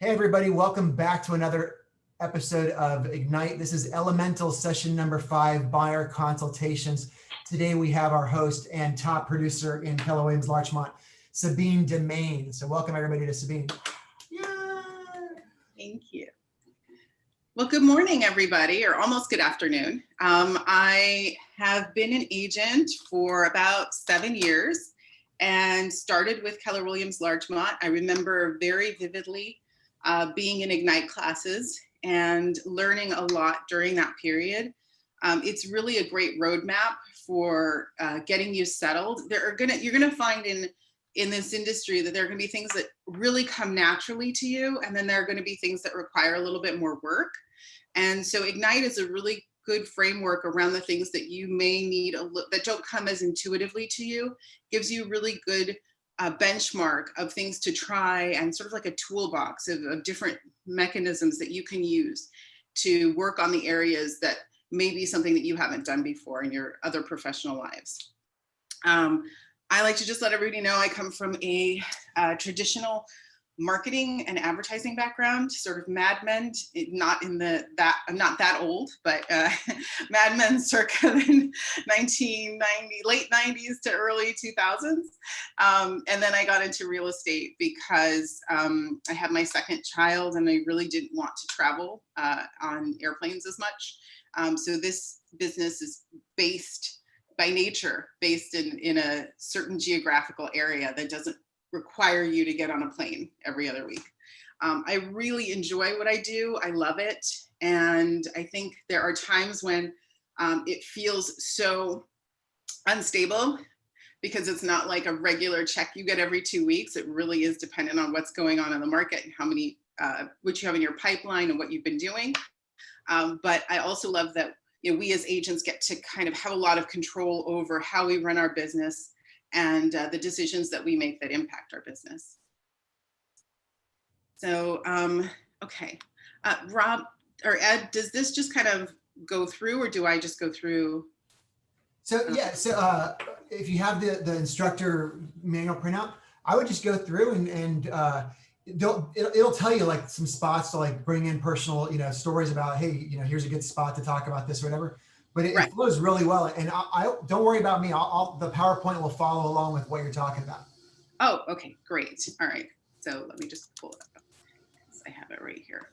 Hey everybody, welcome back to another episode of Ignite. This is Elemental session number 5, Buyer Consultations. Today we have our host and top producer in Keller Williams Larchmont, Sabine Demain. So welcome everybody to Sabine. Yeah. Thank you. Well, good morning, everybody, or almost good afternoon. I have been an agent for about 7 years and started with Keller Williams Larchmont. I remember very vividly being in Ignite classes and learning a lot during that period. It's really a great roadmap for getting you settled. You're gonna find in this industry that there are gonna be things that really come naturally to you, and then there are gonna be things that require a little bit more work. And so Ignite is a really good framework around the things that you may need that don't come as intuitively to you. Gives you really good benchmark of things to try and sort of like a toolbox of different mechanisms that you can use to work on the areas that may be something that you haven't done before in your other professional lives. I like to just let everybody know I come from a traditional marketing and advertising background, sort of Mad Men, I'm not that old, but Mad Men circa the 1990, late 90s to early 2000s. And then I got into real estate because I had my second child and I really didn't want to travel on airplanes as much. So this business is by nature based in a certain geographical area that doesn't require you to get on a plane every other week. I really enjoy what I do. I love it. And I think there are times when it feels so unstable because it's not like a regular check you get every 2 weeks. It really is dependent on what's going on in the market and how many, what you have in your pipeline and what you've been doing. But I also love that we as agents get to kind of have a lot of control over how we run our business and the decisions that we make that impact our business. So, okay. Rob or Ed, does this just kind of go through or do I just go through? So yeah, so if you have the instructor manual printout, I would just go through and it'll tell you like some spots to like bring in personal, stories about, hey, here's a good spot to talk about this or whatever. But it flows really well. And I don't worry about me. The PowerPoint will follow along with what you're talking about. Oh, okay, great. All right. So let me just pull it up. I have it right here.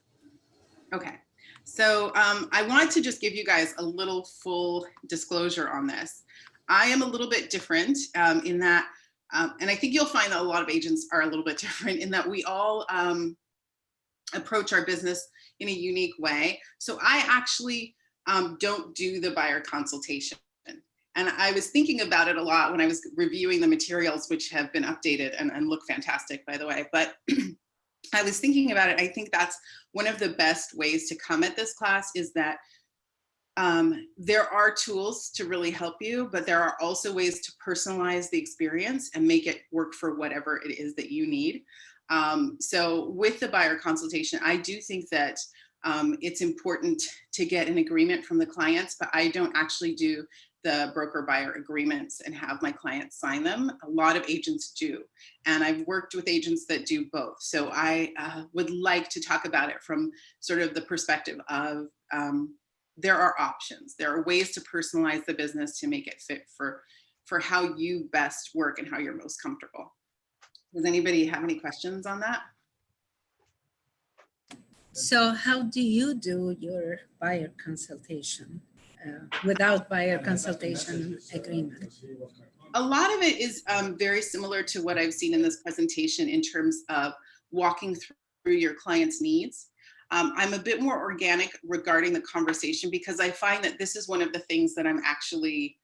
Okay. So I wanted to just give you guys a little full disclosure on this. I am a little bit different in that, and I think you'll find that a lot of agents are a little bit different in that we all approach our business in a unique way. So I actually don't do the buyer consultation. And I was thinking about it a lot when I was reviewing the materials, which have been updated and look fantastic, by the way. But I was thinking about it. I think that's one of the best ways to come at this class is that there are tools to really help you, but there are also ways to personalize the experience and make it work for whatever it is that you need. So with the buyer consultation, I do think that it's important to get an agreement from the clients, but I don't actually do the broker buyer agreements and have my clients sign them. A lot of agents do. And I've worked with agents that do both. So I would like to talk about it from sort of the perspective of there are options. There are ways to personalize the business to make it fit for how you best work and how you're most comfortable. Does anybody have any questions on that? So how do you do your buyer consultation without buyer consultation agreement? A lot of it is very similar to what I've seen in this presentation in terms of walking through your client's needs. I'm a bit more organic regarding the conversation because I find that this is one of the things that I'm actually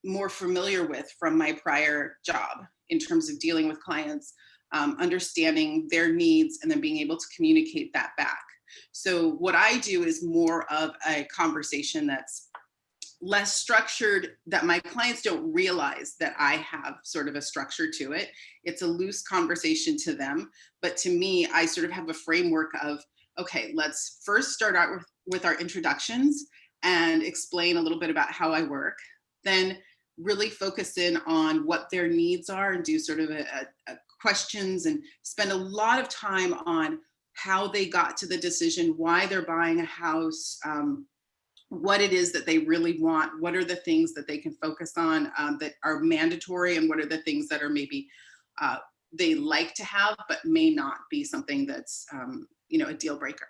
more familiar with from my prior job in terms of dealing with clients, understanding their needs and then being able to communicate that back. So what I do is more of a conversation that's less structured, that my clients don't realize that I have sort of a structure to it. It's a loose conversation to them, but to me, I sort of have a framework of, okay, let's first start out with our introductions and explain a little bit about how I work, then really focus in on what their needs are and do sort of a questions and spend a lot of time on how they got to the decision, why they're buying a house, what it is that they really want, what are the things that they can focus on that are mandatory, and what are the things that are maybe they like to have but may not be something that's a deal breaker.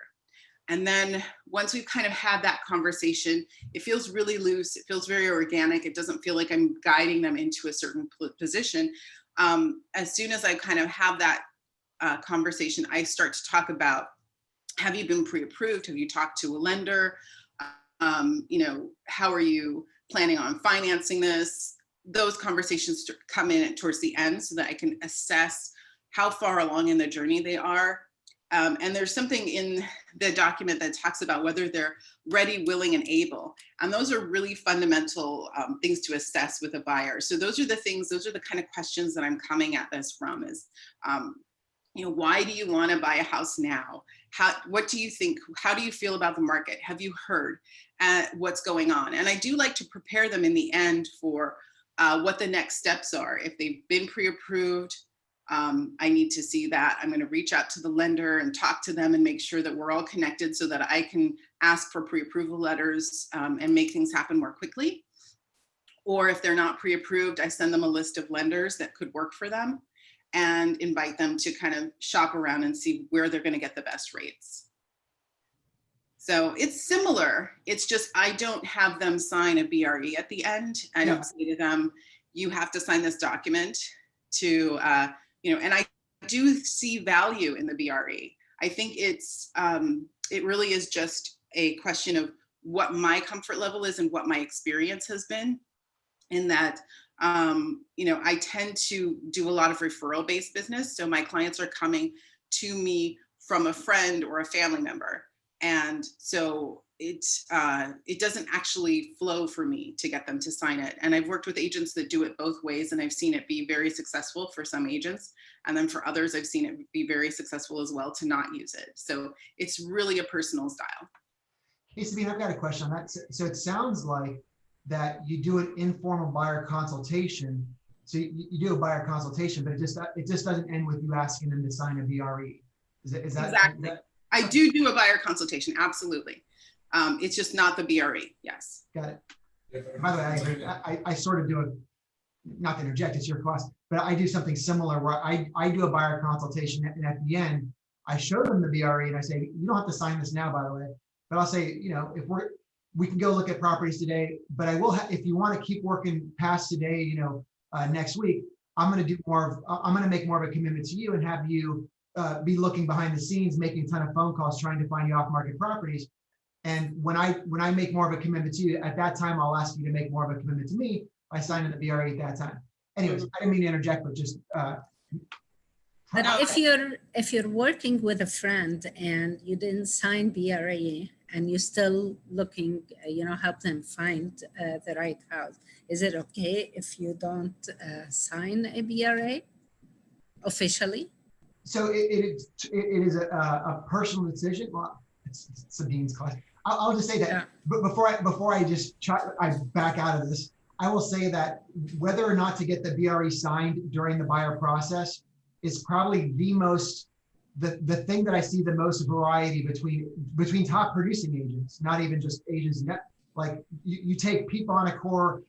And then once we've kind of had that conversation, it feels really loose, it feels very organic, it doesn't feel like I'm guiding them into a certain position. As soon as I kind of have that conversation, I start to talk about, have you been pre-approved? Have you talked to a lender? How are you planning on financing this? Those conversations come in towards the end so that I can assess how far along in the journey they are. And there's something in the document that talks about whether they're ready, willing, and able. And those are really fundamental things to assess with a buyer. So those are the kind of questions that I'm coming at this from is, why do you want to buy a house now? What do you think? How do you feel about the market? Have you heard what's going on? And I do like to prepare them in the end for what the next steps are. If they've been pre-approved, I need to see that. I'm going to reach out to the lender and talk to them and make sure that we're all connected so that I can ask for pre-approval letters and make things happen more quickly. Or if they're not pre-approved, I send them a list of lenders that could work for them and invite them to kind of shop around and see where they're going to get the best rates. So it's similar. It's just I don't have them sign a BRE at the end. I don't say to them, you have to sign this document to, and I do see value in the BRE. I think it really is just a question of what my comfort level is and what my experience has been in that. I tend to do a lot of referral-based business. So my clients are coming to me from a friend or a family member. And so it doesn't actually flow for me to get them to sign it. And I've worked with agents that do it both ways, and I've seen it be very successful for some agents. And then for others, I've seen it be very successful as well to not use it. So it's really a personal style. Hey, Sabine, I've got a question on that. So it sounds like that you do an informal buyer consultation. So you do a buyer consultation, but it just doesn't end with you asking them to sign a BRE. Is that exactly? I do a buyer consultation, absolutely. It's just not the BRE. Yes. Got it. By the way, I agree. I sort of do a, not to interject, it's your cost, but I do something similar where I do a buyer consultation, and at the end, I show them the BRE and I say, you don't have to sign this now, by the way, but I'll say, if we can go look at properties today, but I will, if you want to keep working past today, next week, I'm going to make more of a commitment to you and have you be looking behind the scenes, making a ton of phone calls, trying to find you off-market properties. And when I make more of a commitment to you, at that time, I'll ask you to make more of a commitment to me by signing the BRE at that time. Anyways, I didn't mean to interject, but just. But if you're working with a friend and you didn't sign BRE and you're still looking, help them find the right house, is it okay if you don't sign a BRE officially? So it is a personal decision. Well, it's Sabine's class. I'll just say that. Yeah. But before I back out of this, I will say that whether or not to get the BRE signed during the buyer process is probably the thing that I see the most variety between top producing agents, not even just agents. Like you take people on a core,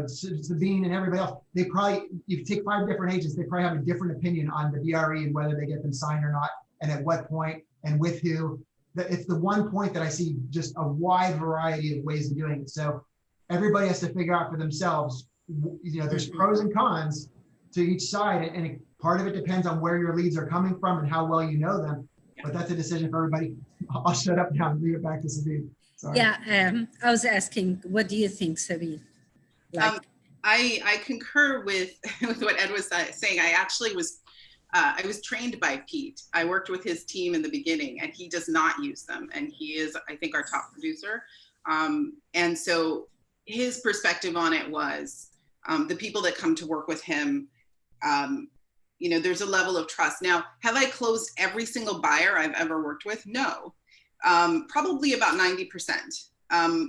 Sabine and everybody else, you take 5 different agents, they probably have a different opinion on the BRE and whether they get them signed or not, and at what point and with who. It's the one point that I see just a wide variety of ways of doing it. So everybody has to figure out for themselves, there's pros and cons to each side, and part of it depends on where your leads are coming from and how well you know them, but that's a decision for everybody. I'll shut up now and leave it back to Sabine. Sorry. Yeah, I was asking, what do you think, Sabine? I concur with what Ed was saying. I actually was, I was trained by Pete. I worked with his team in the beginning, and he does not use them. And he is, I think, our top producer. And so his perspective on it was the people that come to work with him, there's a level of trust. Now, have I closed every single buyer I've ever worked with? No, probably about 90%.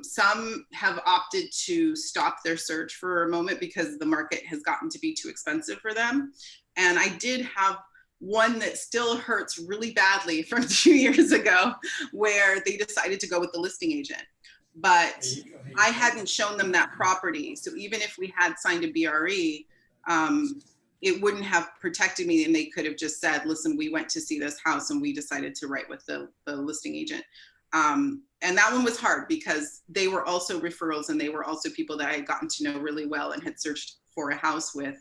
Some have opted to stop their search for a moment because the market has gotten to be too expensive for them. And I did have one that still hurts really badly from 2 years ago, where they decided to go with the listing agent. But I hadn't shown them that property. So even if we had signed a BRE, it wouldn't have protected me, and they could have just said, listen, we went to see this house and we decided to write with the listing agent. And that one was hard because they were also referrals, and they were also people that I had gotten to know really well and had searched for a house with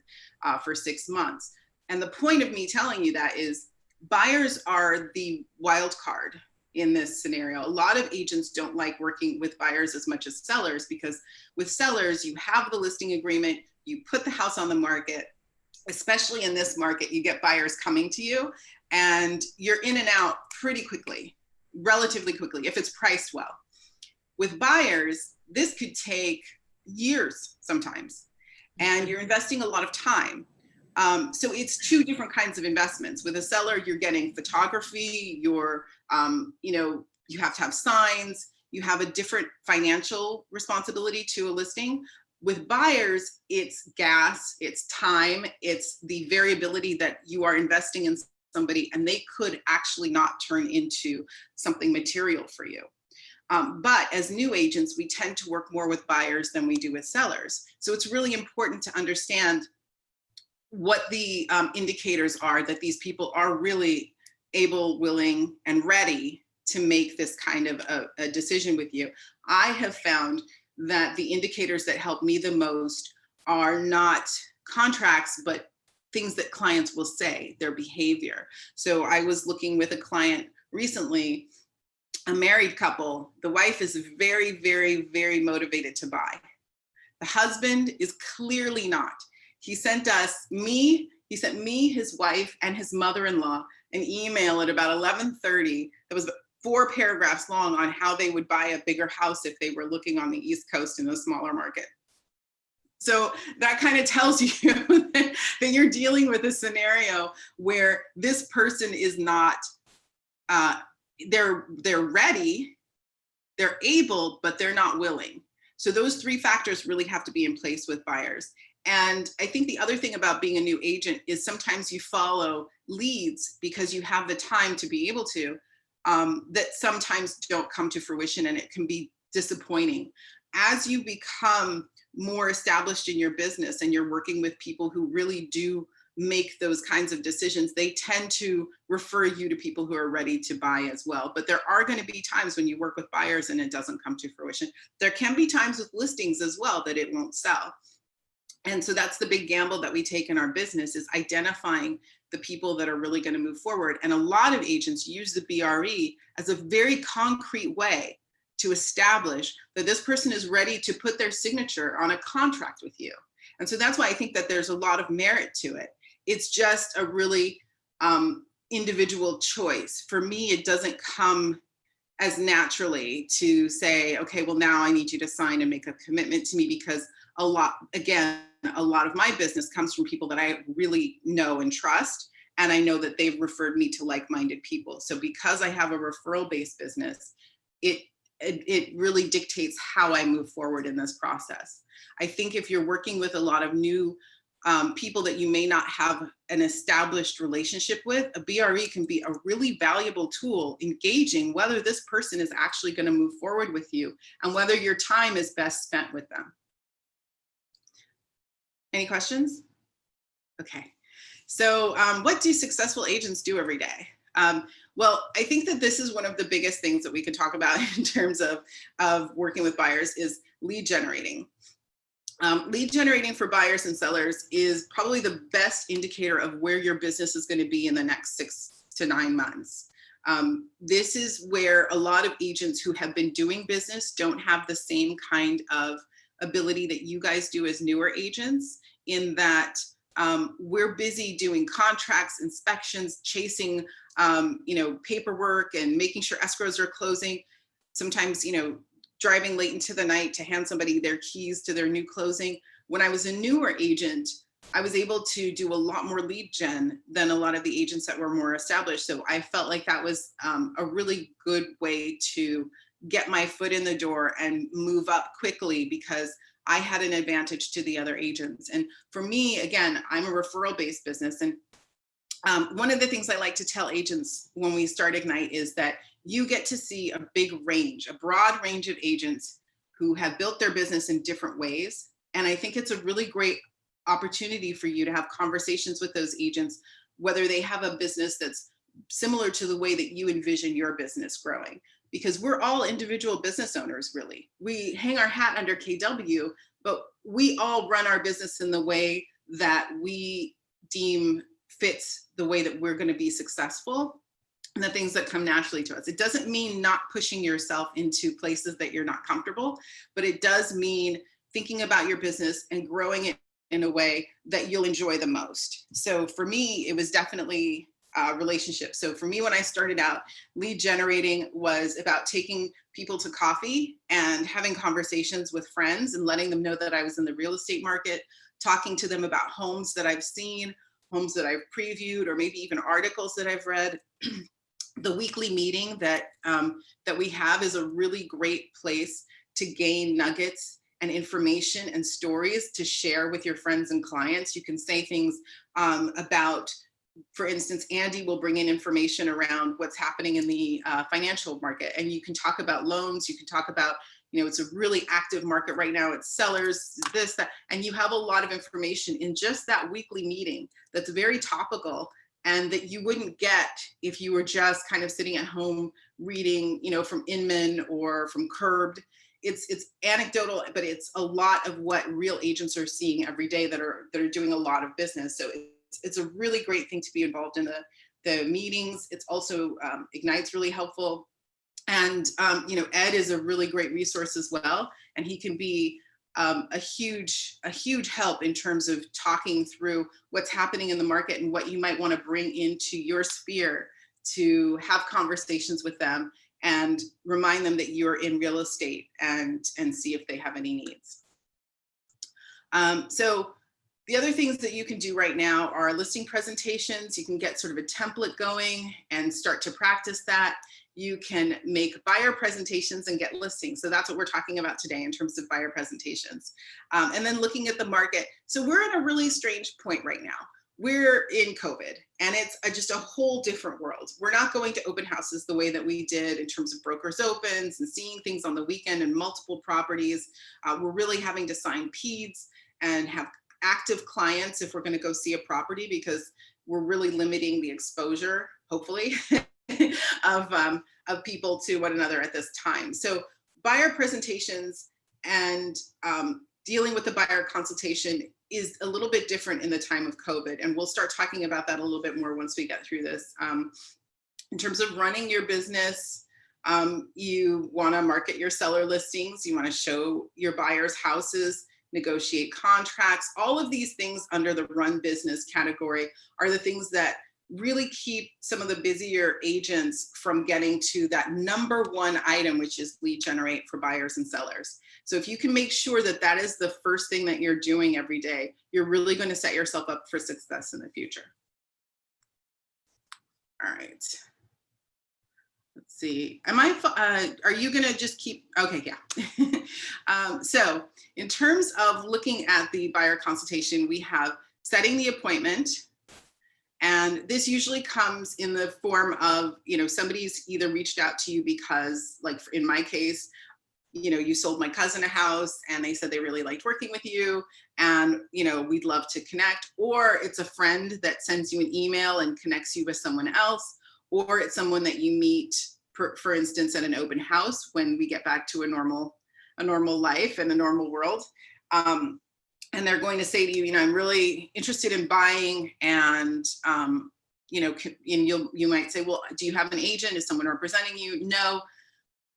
for 6 months. And the point of me telling you that is buyers are the wild card in this scenario. A lot of agents don't like working with buyers as much as sellers, because with sellers, you have the listing agreement, you put the house on the market. Especially in this market, you get buyers coming to you and you're in and out pretty quickly, relatively quickly, if it's priced well. With buyers, this could take years sometimes, and you're investing a lot of time. So it's two different kinds of investments. With a seller, you're getting photography, you're, you have to have signs, you have a different financial responsibility to a listing. With buyers, it's gas, it's time, it's the variability that you are investing in somebody, and they could actually not turn into something material for you. But as new agents, we tend to work more with buyers than we do with sellers. So it's really important to understand what the indicators are that these people are really able, willing, and ready to make this kind of a decision with you. I have found that the indicators that help me the most are not contracts, but things that clients will say, their behavior. So I was looking with a client recently, a married couple. The wife is very, very, very motivated to buy. The husband is clearly not. He sent me, his wife, and his mother-in-law an email at about 11:30 that was 4 paragraphs long on how they would buy a bigger house if they were looking on the East Coast in a smaller market. So that kind of tells you that you're dealing with a scenario where this person is not, they're ready, they're able, but they're not willing. So those 3 factors really have to be in place with buyers. And I think the other thing about being a new agent is sometimes you follow leads because you have the time to be able to, that sometimes don't come to fruition, and it can be disappointing. As you become more established in your business and you're working with people who really do make those kinds of decisions, they tend to refer you to people who are ready to buy as well. But there are going to be times when you work with buyers and it doesn't come to fruition. There can be times with listings as well that it won't sell. And so that's the big gamble that we take in our business, is identifying the people that are really going to move forward. And a lot of agents use the BRE as a very concrete way to establish that this person is ready to put their signature on a contract with you. And so that's why I think that there's a lot of merit to it. It's just a really individual choice. For me, it doesn't come as naturally to say, okay, well, now I need you to sign and make a commitment to me, because a lot of my business comes from people that I really know and trust. And I know that they've referred me to like-minded people. So because I have a referral-based business, it really dictates how I move forward in this process. I think if you're working with a lot of new people that you may not have an established relationship with, a BRE can be a really valuable tool in gauging whether this person is actually going to move forward with you and whether your time is best spent with them. Any questions? Okay. So what do successful agents do every day? Well, I think that this is one of the biggest things that we could talk about in terms of working with buyers is lead generating. Lead generating for buyers and sellers is probably the best indicator of where your business is going to be in the next 6 to 9 months. This is where a lot of agents who have been doing business don't have the same kind of ability that you guys do as newer agents, in that we're busy doing contracts, inspections, chasing paperwork and making sure escrows are closing. Sometimes, driving late into the night to hand somebody their keys to their new closing. When I was a newer agent, I was able to do a lot more lead gen than a lot of the agents that were more established. So I felt like that was a really good way to get my foot in the door and move up quickly, because I had an advantage to the other agents. And for me, again, I'm a referral-based business, and One of the things I like to tell agents when we start Ignite is that you get to see a big range, a broad range of agents who have built their business in different ways. And I think it's a really great opportunity for you to have conversations with those agents, whether they have a business that's similar to the way that you envision your business growing. Because we're all individual business owners, really. We hang our hat under KW, but we all run our business in the way that we deem fits the way that we're going to be successful and the things that come naturally to us. It doesn't mean not pushing yourself into places that you're not comfortable, but it does mean thinking about your business and growing it in a way that you'll enjoy the most. So for me, it was definitely relationships. So for me, when I started out, lead generating was about taking people to coffee and having conversations with friends and letting them know that I was in the real estate market, talking to them about homes that I've seen, homes that I've previewed, or maybe even articles that I've read. The weekly meeting that we have is a really great place to gain nuggets and information and stories to share with your friends and clients. You can say things about, for instance, Andy will bring in information around what's happening in the financial market, and you can talk about loans. You can talk about, it's a really active market right now. It's sellers, this, that, and you have a lot of information in just that weekly meeting that's very topical and that you wouldn't get if you were just kind of sitting at home reading, from Inman or from Curbed. It's anecdotal, but it's a lot of what real agents are seeing every day that are doing a lot of business. So it's a really great thing to be involved in the meetings. It's also Ignite's really helpful. And, Ed is a really great resource as well. And he can be a huge help in terms of talking through what's happening in the market and what you might want to bring into your sphere to have conversations with them and remind them that you're in real estate and see if they have any needs. So the other things that you can do right now are listing presentations. You can get sort of a template going and start to practice that. You can make buyer presentations and get listings. So that's what we're talking about today in terms of buyer presentations. And then looking at the market. So we're in a really strange point right now. We're in COVID and it's just a whole different world. We're not going to open houses the way that we did in terms of brokers opens and seeing things on the weekend and multiple properties. We're really having to sign PEDs and have active clients if we're going to go see a property, because we're really limiting the exposure, hopefully, of people to one another at this time. So buyer presentations and dealing with the buyer consultation is a little bit different in the time of COVID. And we'll start talking about that a little bit more once we get through this. In terms of running your business, you want to market your seller listings. You want to show your buyers houses, negotiate contracts. All of these things under the run business category are the things that really keep some of the busier agents from getting to that number one item, which is lead generate for buyers and sellers. So if you can make sure that that is the first thing that you're doing every day, you're really going to set yourself up for success in the future. All right. Let's see. Are you going to just keep? Okay, yeah. So in terms of looking at the buyer consultation, we have setting the appointment. And this usually comes in the form of, somebody's either reached out to you because, like in my case, you sold my cousin a house and they said they really liked working with you and, we'd love to connect. Or it's a friend that sends you an email and connects you with someone else. Or it's someone that you meet, for instance, at an open house when we get back to a normal life and a normal world. And they're going to say to you, I'm really interested in buying, and you might say, well, do you have an agent? Is someone representing you? No.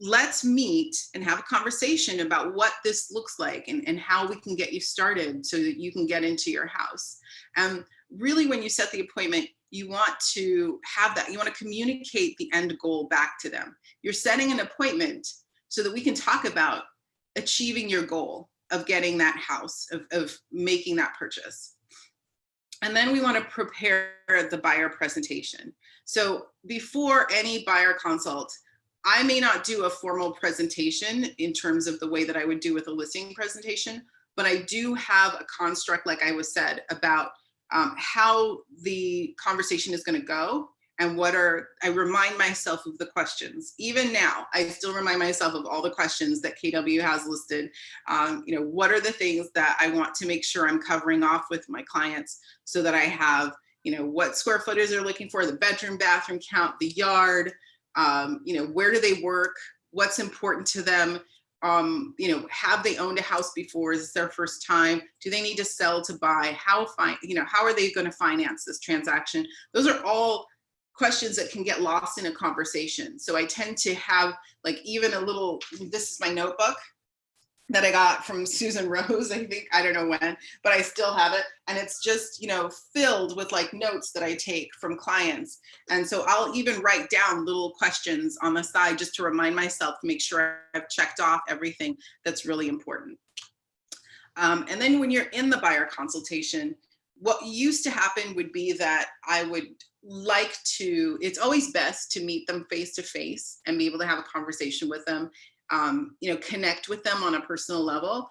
Let's meet and have a conversation about what this looks like and how we can get you started so that you can get into your house. And really, when you set the appointment, you want to have that. You want to communicate the end goal back to them. You're setting an appointment so that we can talk about achieving your goal of getting that house, of making that purchase. And then we want to prepare the buyer presentation. So before any buyer consult, I may not do a formal presentation in terms of the way that I would do with a listing presentation, but I do have a construct, like I was said, about how the conversation is going to go, and I remind myself of the questions. Even now, I still remind myself of all the questions that KW has listed. What are the things that I want to make sure I'm covering off with my clients, so that I have, what square footage they're looking for, the bedroom, bathroom count, the yard, where do they work, what's important to them, have they owned a house before? Is this their first time? Do they need to sell to buy? How are they going to finance this transaction? Those are all questions that can get lost in a conversation. So I tend to have even a little, this is my notebook that I got from Susan Rose, I don't know when, but I still have it. And it's just, filled with notes that I take from clients. And so I'll even write down little questions on the side just to remind myself to make sure I've checked off everything that's really important. And then when you're in the buyer consultation, what used to happen would be that I would it's always best to meet them face to face and be able to have a conversation with them, connect with them on a personal level.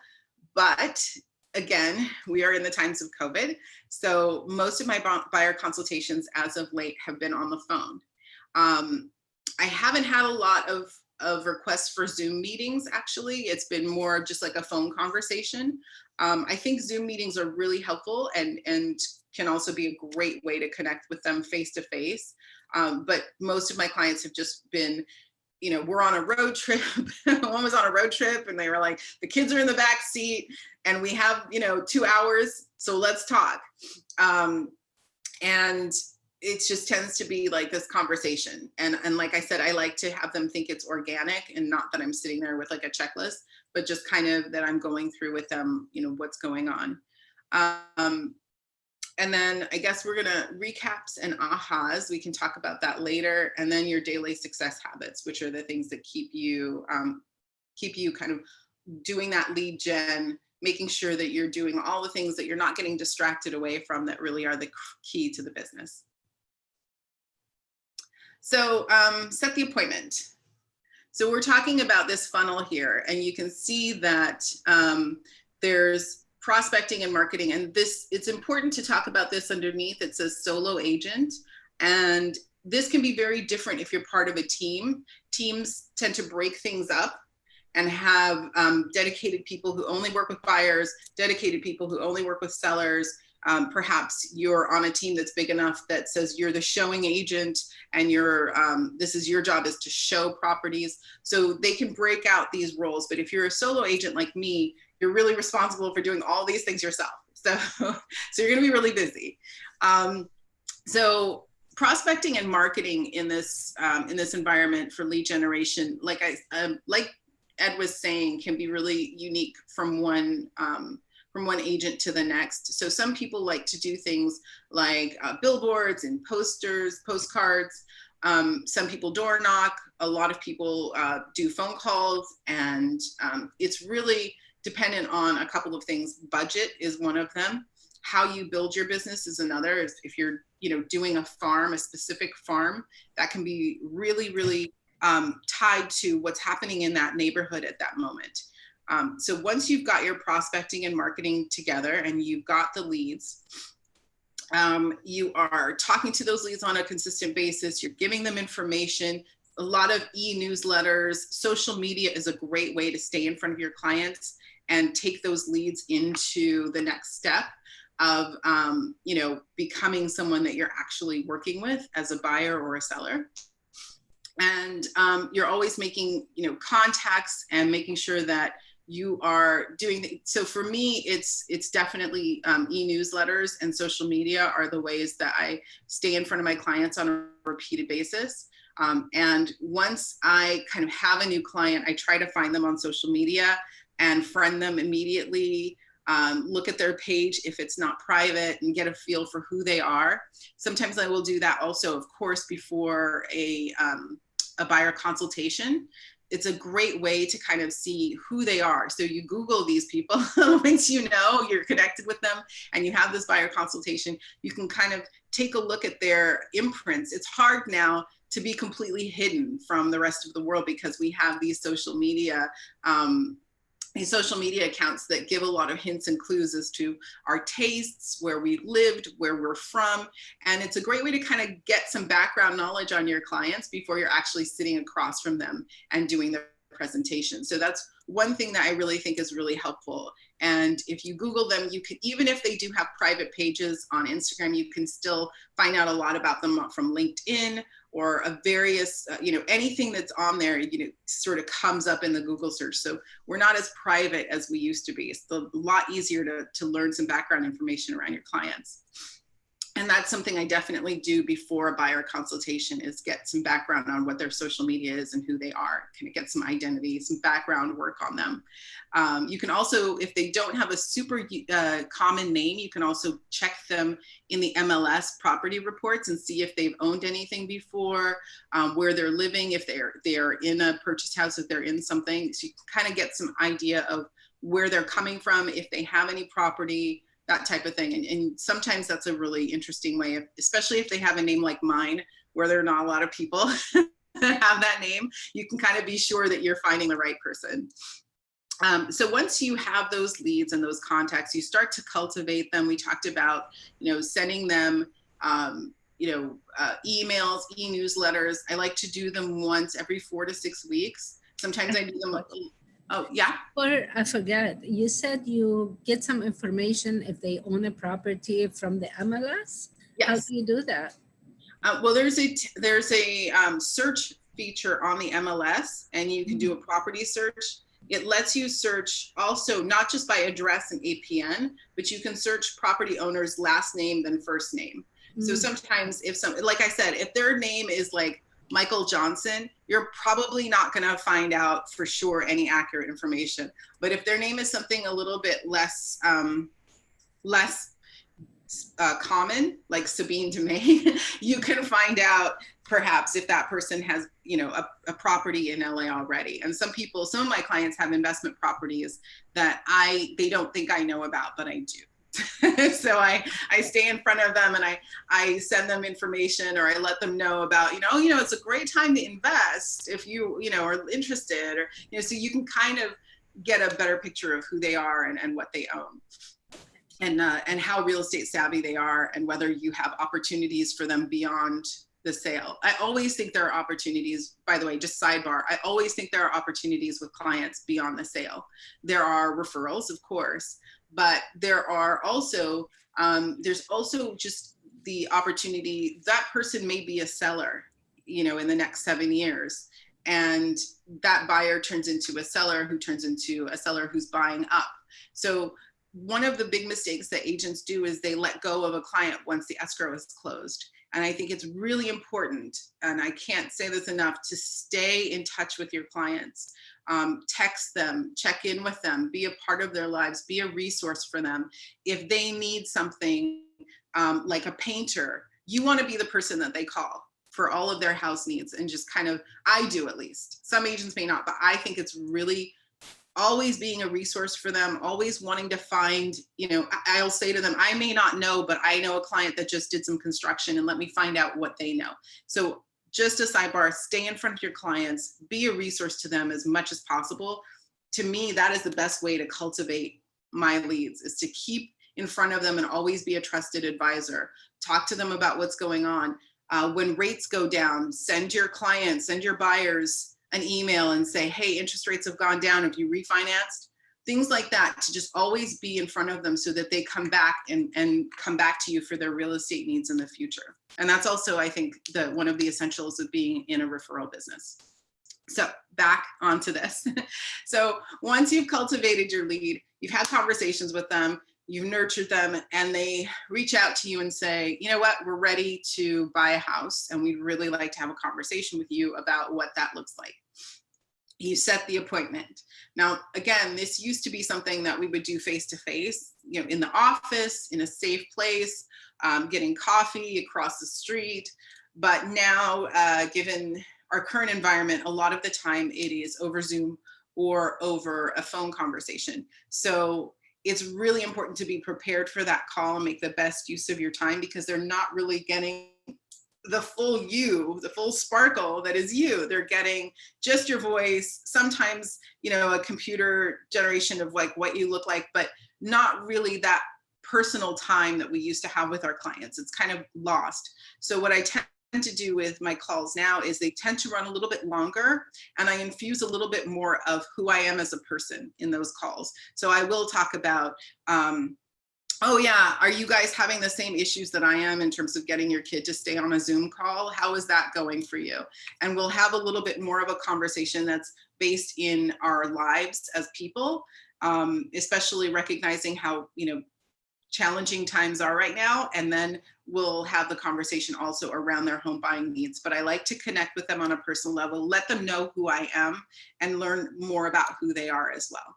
But again, we are in the times of COVID. So most of my buyer consultations as of late have been on the phone. I haven't had a lot of requests for Zoom meetings, actually. It's been more just like a phone conversation. I think Zoom meetings are really helpful and can also be a great way to connect with them face to face. But most of my clients have just been, we're on a road trip. One was on a road trip and they were like, the kids are in the back seat and we have, 2 hours. So let's talk. And it just tends to be like this conversation. And like I said, I like to have them think it's organic and not that I'm sitting there with a checklist, but just kind of that I'm going through with them, what's going on. And then I guess we're gonna recaps and ahas. We can talk about that later. And then your daily success habits, which are the things that keep you kind of doing that lead gen, making sure that you're doing all the things that you're not getting distracted away from that really are the key to the business. So set the appointment. So we're talking about this funnel here, and you can see that there's prospecting and marketing, and it's important to talk about this underneath. It says solo agent, and this can be very different if you're part of a team. Teams tend to break things up and have dedicated people who only work with buyers, dedicated people who only work with sellers. Perhaps you're on a team that's big enough that says you're the showing agent and this is your job is to show properties. So they can break out these roles. But if you're a solo agent like me, you're really responsible for doing all these things yourself. So you're going to be really busy. So prospecting and marketing in this environment for lead generation, like Ed was saying, can be really unique from one agent to the next. So some people like to do things like billboards and posters, postcards. Some people door knock. A lot of people do phone calls, and it's really dependent on a couple of things. Budget is one of them. How you build your business is another. If you're doing a specific farm, that can be really, really tied to what's happening in that neighborhood at that moment. So once you've got your prospecting and marketing together and you've got the leads, you are talking to those leads on a consistent basis, you're giving them information, a lot of e-newsletters. Social media is a great way to stay in front of your clients and take those leads into the next step of becoming someone that you're actually working with as a buyer or a seller. And you're always making contacts and making sure that you are doing so for me, it's definitely e-newsletters and social media are the ways that I stay in front of my clients on a repeated basis. And once I kind of have a new client, I try to find them on social media and friend them immediately, look at their page if it's not private and get a feel for who they are. Sometimes I will do that also, of course, before a buyer consultation. It's a great way to kind of see who they are. So you Google these people, once you're connected with them and you have this buyer consultation, you can kind of take a look at their imprints. It's hard now to be completely hidden from the rest of the world because we have these social media these social media accounts that give a lot of hints and clues as to our tastes, where we lived, where we're from. And it's a great way to kind of get some background knowledge on your clients before you're actually sitting across from them and doing the presentation. So that's one thing that I really think is really helpful. And if you Google them, you can, even if they do have private pages on Instagram, you can still find out a lot about them from LinkedIn or a various, anything that's on there, sort of comes up in the Google search. So we're not as private as we used to be. It's a lot easier to learn some background information around your clients. And that's something I definitely do before a buyer consultation, is get some background on what their social media is and who they are, kind of get some identity, some background work on them. You can also, if they don't have a super common name, you can also check them in the MLS property reports and see if they've owned anything before, where they're living, if they're in a purchased house, if they're in something. So you kind of get some idea of where they're coming from, if they have any property, that type of thing. And sometimes that's a really interesting way of, especially if they have a name like mine, where there are not a lot of people that have that name, you can kind of be sure that you're finding the right person. So once you have those leads and those contacts, you start to cultivate them. We talked about, sending them, emails, e-newsletters. I like to do them once every 4 to 6 weeks. Sometimes I do them. Oh, yeah. Or I forget, you said you get some information if they own a property from the MLS? Yes. How do you do that? Well, there's a search feature on the MLS, and you can do a property search. It lets you search also not just by address and APN, but you can search property owner's last name, then first name. So sometimes like I said, if their name is like Michael Johnson, you're probably not going to find out for sure any accurate information. But if their name is something a little bit less common, like Sabine Demain, you can find out perhaps if that person has, a property in LA already. And some of my clients have investment properties that they don't think I know about, but I do. So I stay in front of them and I send them information, or I let them know about, it's a great time to invest if you, are interested, or, so you can kind of get a better picture of who they are and what they own. And how real estate savvy they are, and whether you have opportunities for them beyond the sale. I always think there are opportunities, by the way, just sidebar, I always think there are opportunities with clients beyond the sale. There are referrals, of course, but there are also, there's also just the opportunity that person may be a seller, in the next 7 years. And that buyer turns into a seller who turns into a seller who's buying up. So one of the big mistakes that agents do is they let go of a client once the escrow is closed. And I think it's really important, and I can't say this enough, to stay in touch with your clients. Text them, check in with them, be a part of their lives, be a resource for them. If they need something like a painter, you want to be the person that they call for all of their house needs, and just kind of, I do at least. Some agents may not, but I think it's really always being a resource for them, always wanting to find, I'll say to them, I may not know, but I know a client that just did some construction, and let me find out what they know. So just a sidebar, stay in front of your clients, be a resource to them as much as possible. To me, that is the best way to cultivate my leads, is to keep in front of them and always be a trusted advisor. Talk to them about what's going on. When rates go down, send your clients, send your buyers an email and say, hey, interest rates have gone down. Have you refinanced? Things like that, to just always be in front of them so that they come back and come back to you for their real estate needs in the future. And that's also, I think, one of the essentials of being in a referral business. So back onto this. So once you've cultivated your lead, you've had conversations with them, you've nurtured them, and they reach out to you and say, you know what, we're ready to buy a house, and we'd really like to have a conversation with you about what that looks like. You set the appointment. Now, again, this used to be something that we would do face-to-face, in the office, in a safe place, getting coffee across the street. But now, given our current environment, a lot of the time it is over Zoom or over a phone conversation. So it's really important to be prepared for that call and make the best use of your time, because they're not really getting the full you, the full sparkle that is you. They're getting just your voice, sometimes, you know, a computer generation of like what you look like, but not really that personal time that we used to have with our clients. It's kind of lost. So what I tend to do with my calls now is they tend to run a little bit longer, and I infuse a little bit more of who I am as a person in those calls. So I will talk about, oh yeah, are you guys having the same issues that I am in terms of getting your kid to stay on a Zoom call? How is that going for you? And we'll have a little bit more of a conversation that's based in our lives as people, especially recognizing how, you know, challenging times are right now. And then we'll have the conversation also around their home buying needs. But I like to connect with them on a personal level, let them know who I am, and learn more about who they are as well.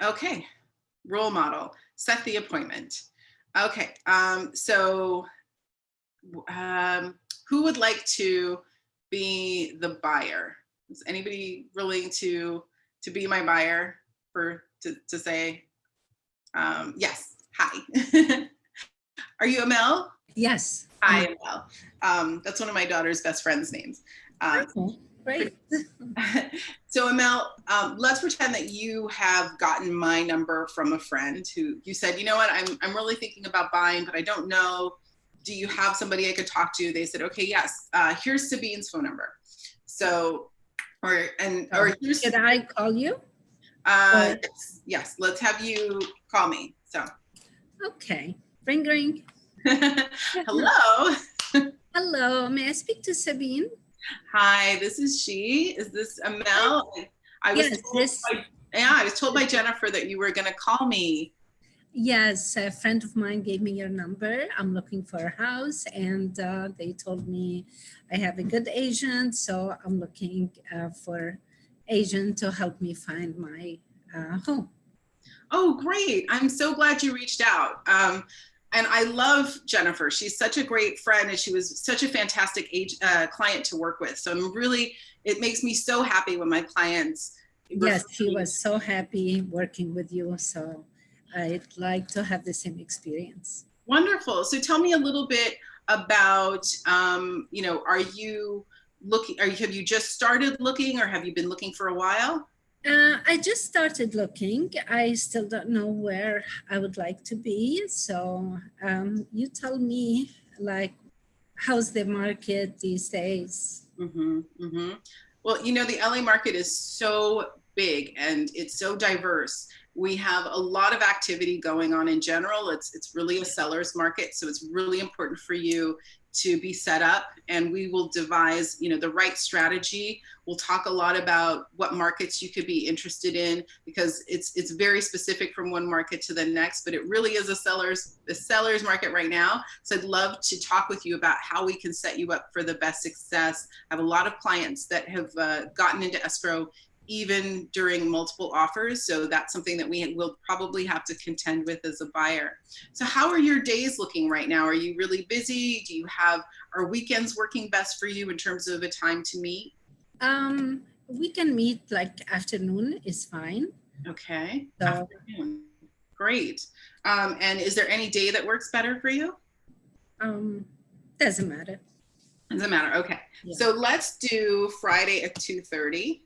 Okay, role model, set the appointment. Okay, who would like to be the buyer? Is anybody willing to be my buyer, to say yes? Hi. Are you Amel? Yes. Hi, Amel. That's one of my daughter's best friend's names. Oh, great. So Amel, let's pretend that you have gotten my number from a friend who you said, you know what, I'm really thinking about buying, but I don't know. Do you have somebody I could talk to? They said, okay, yes. Here's Sabine's phone number. So, or here's. Should I call you? Yes. Let's have you call me. So. Okay. Ring, ring. Hello. Hello. May I speak to Sabine? Hi, this is she. Is this Amel? I was told by Jennifer that you were going to call me. Yes, a friend of mine gave me your number. I'm looking for a house, and they told me I have a good agent, so I'm looking for agent to help me find my home. Oh, great. I'm so glad you reached out. And I love Jennifer. She's such a great friend, and she was such a fantastic client to work with. So it makes me so happy when my clients. Yes, she was so happy working with you. So I'd like to have the same experience. Wonderful. So tell me a little bit about, you know, are you looking, have you just started looking, or have you been looking for a while? I just started looking. I still don't know where I would like to be. So you tell me, like, how's the market these days? Mm-hmm, mm-hmm. Well, you know, the LA market is so big and it's so diverse. We have a lot of activity going on in general. It's really a seller's market. So it's really important for you to be set up, and we will devise, you know, the right strategy. We'll talk a lot about what markets you could be interested in, because it's very specific from one market to the next, but it really is a seller's market right now. So I'd love to talk with you about how we can set you up for the best success. I have a lot of clients that have gotten into escrow even during multiple offers. So that's something that we will probably have to contend with as a buyer. So how are your days looking right now? Are you really busy? Are weekends working best for you in terms of a time to meet? We can meet, like, afternoon is fine. Okay. So, afternoon. Great. And is there any day that works better for you? Doesn't matter. Doesn't matter. Okay. Yeah. So let's do Friday at 2:30.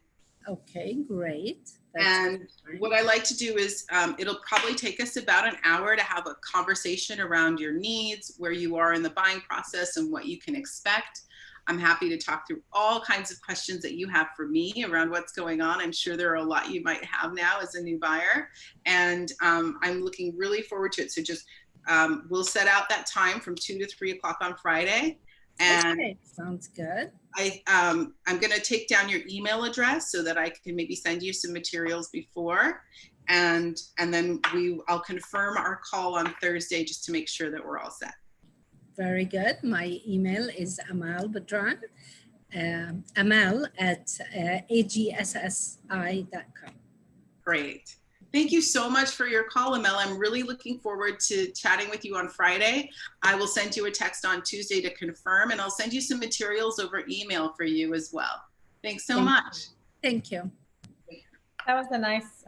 Okay, great. And what I like to do is it'll probably take us about an hour to have a conversation around your needs, where you are in the buying process, and what you can expect. I'm happy to talk through all kinds of questions that you have for me around what's going on. I'm sure there are a lot you might have now as a new buyer, and I'm looking really forward to it. So just we'll set out that time from 2 to 3 o'clock on Friday. And okay, sounds good. I'm going to take down your email address so that I can maybe send you some materials before, and then I'll confirm our call on Thursday just to make sure that we're all set. Very good. My email is Amal Badran, amal@agsi.com. Great. Thank you so much for your call, Amel. I'm really looking forward to chatting with you on Friday. I will send you a text on Tuesday to confirm, and I'll send you some materials over email for you as well. Thanks so much. Thank you. That was a nice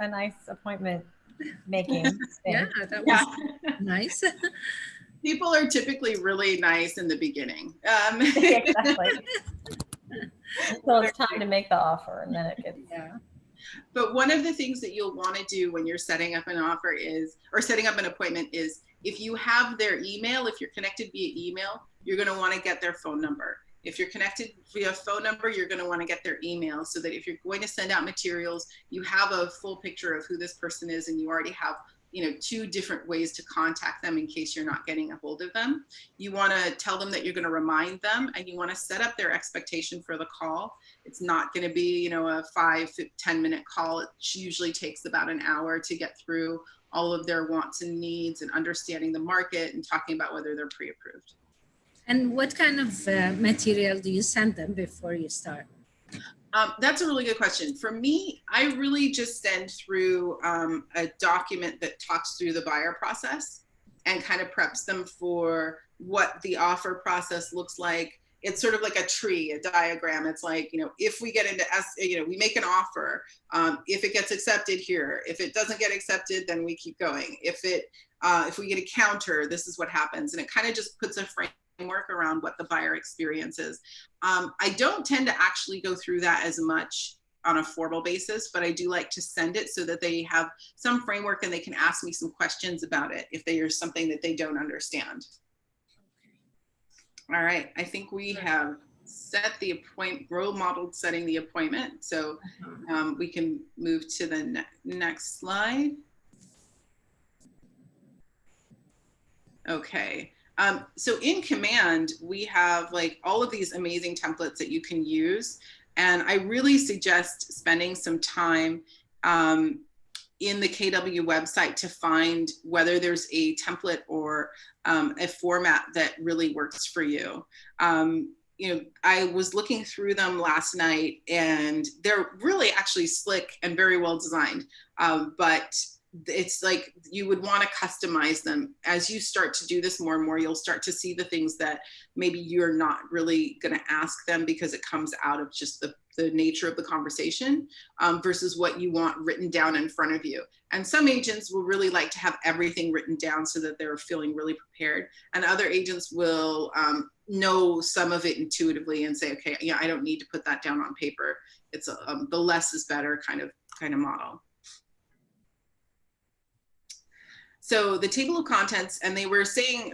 appointment making. Yeah, that was nice. People are typically really nice in the beginning. Exactly. Until it's time to make the offer, and then it gets. Yeah. But one of the things that you'll want to do when you're setting up an offer or setting up an appointment is, if you have their email, if you're connected via email, you're going to want to get their phone number. If you're connected via phone number, you're going to want to get their email, so that if you're going to send out materials, you have a full picture of who this person is, and you already have, you know, 2 different ways to contact them in case you're not getting a hold of them. You want to tell them that you're going to remind them, and you want to set up their expectation for the call. It's not going to be, you know, a 5-10 minute call. It usually takes about an hour to get through all of their wants and needs and understanding the market and talking about whether they're pre-approved. And what kind of material do you send them before you start? That's a really good question. For me, I really just send through a document that talks through the buyer process and kind of preps them for what the offer process looks like. It's sort of like a tree, a diagram. It's like, you know, if we get into, you know, we make an offer, if it gets accepted here, if it doesn't get accepted, then we keep going. If we get a counter, this is what happens. And it kind of just puts a framework around what the buyer experience is. I don't tend to actually go through that as much on a formal basis, but I do like to send it so that they have some framework and they can ask me some questions about it if there's something that they don't understand. All right, I think we have set the role modeled setting the appointment. So we can move to the next slide. Okay. So in Command, we have like all of these amazing templates that you can use. And I really suggest spending some time in the KW website to find whether there's a template or a format that really works for you. You know, I was looking through them last night, and they're really actually slick and very well designed. But it's like you would want to customize them. As you start to do this more and more, you'll start to see the things that maybe you're not really going to ask them because it comes out of just the nature of the conversation versus what you want written down in front of you. And some agents will really like to have everything written down so that they're feeling really prepared. And other agents will know some of it intuitively and say, okay, yeah, I don't need to put that down on paper. It's the less is better kind of model. So the table of contents, and they were saying,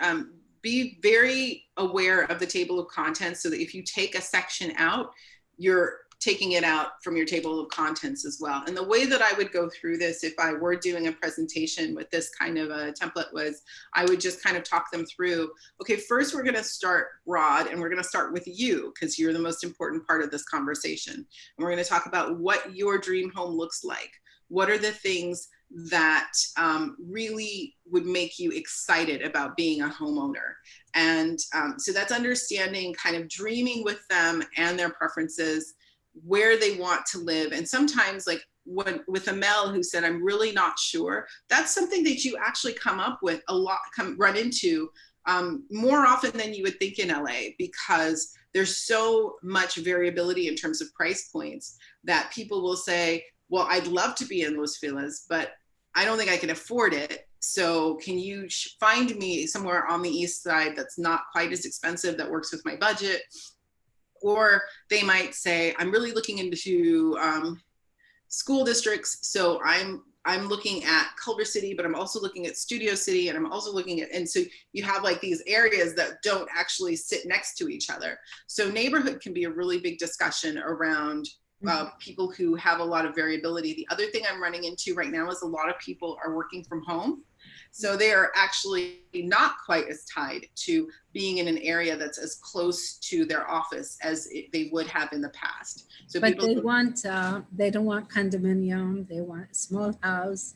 be very aware of the table of contents so that if you take a section out, you're taking it out from your table of contents as well. And the way that I would go through this if I were doing a presentation with this kind of a template was, I would just kind of talk them through, okay, first we're gonna start broad, and we're gonna start with you because you're the most important part of this conversation. And we're gonna talk about what your dream home looks like. What are the things that really would make you excited about being a homeowner? And so that's understanding, kind of dreaming with them and their preferences, where they want to live. And sometimes, like with Amel, who said, I'm really not sure, that's something that you actually come up with a lot, run into more often than you would think in LA, because there's so much variability in terms of price points that people will say, well, I'd love to be in Los Feliz, but I don't think I can afford it. So can you find me somewhere on the east side that's not quite as expensive, that works with my budget? Or they might say, I'm really looking into school districts. So I'm looking at Culver City, but I'm also looking at Studio City, and I'm also looking at, and so you have like these areas that don't actually sit next to each other. So neighborhood can be a really big discussion around people who have a lot of variability. The other thing I'm running into right now is a lot of people are working from home. So they are actually not quite as tied to being in an area that's as close to their office as they would have in the past. So but they want, they don't want condominium. They want a small house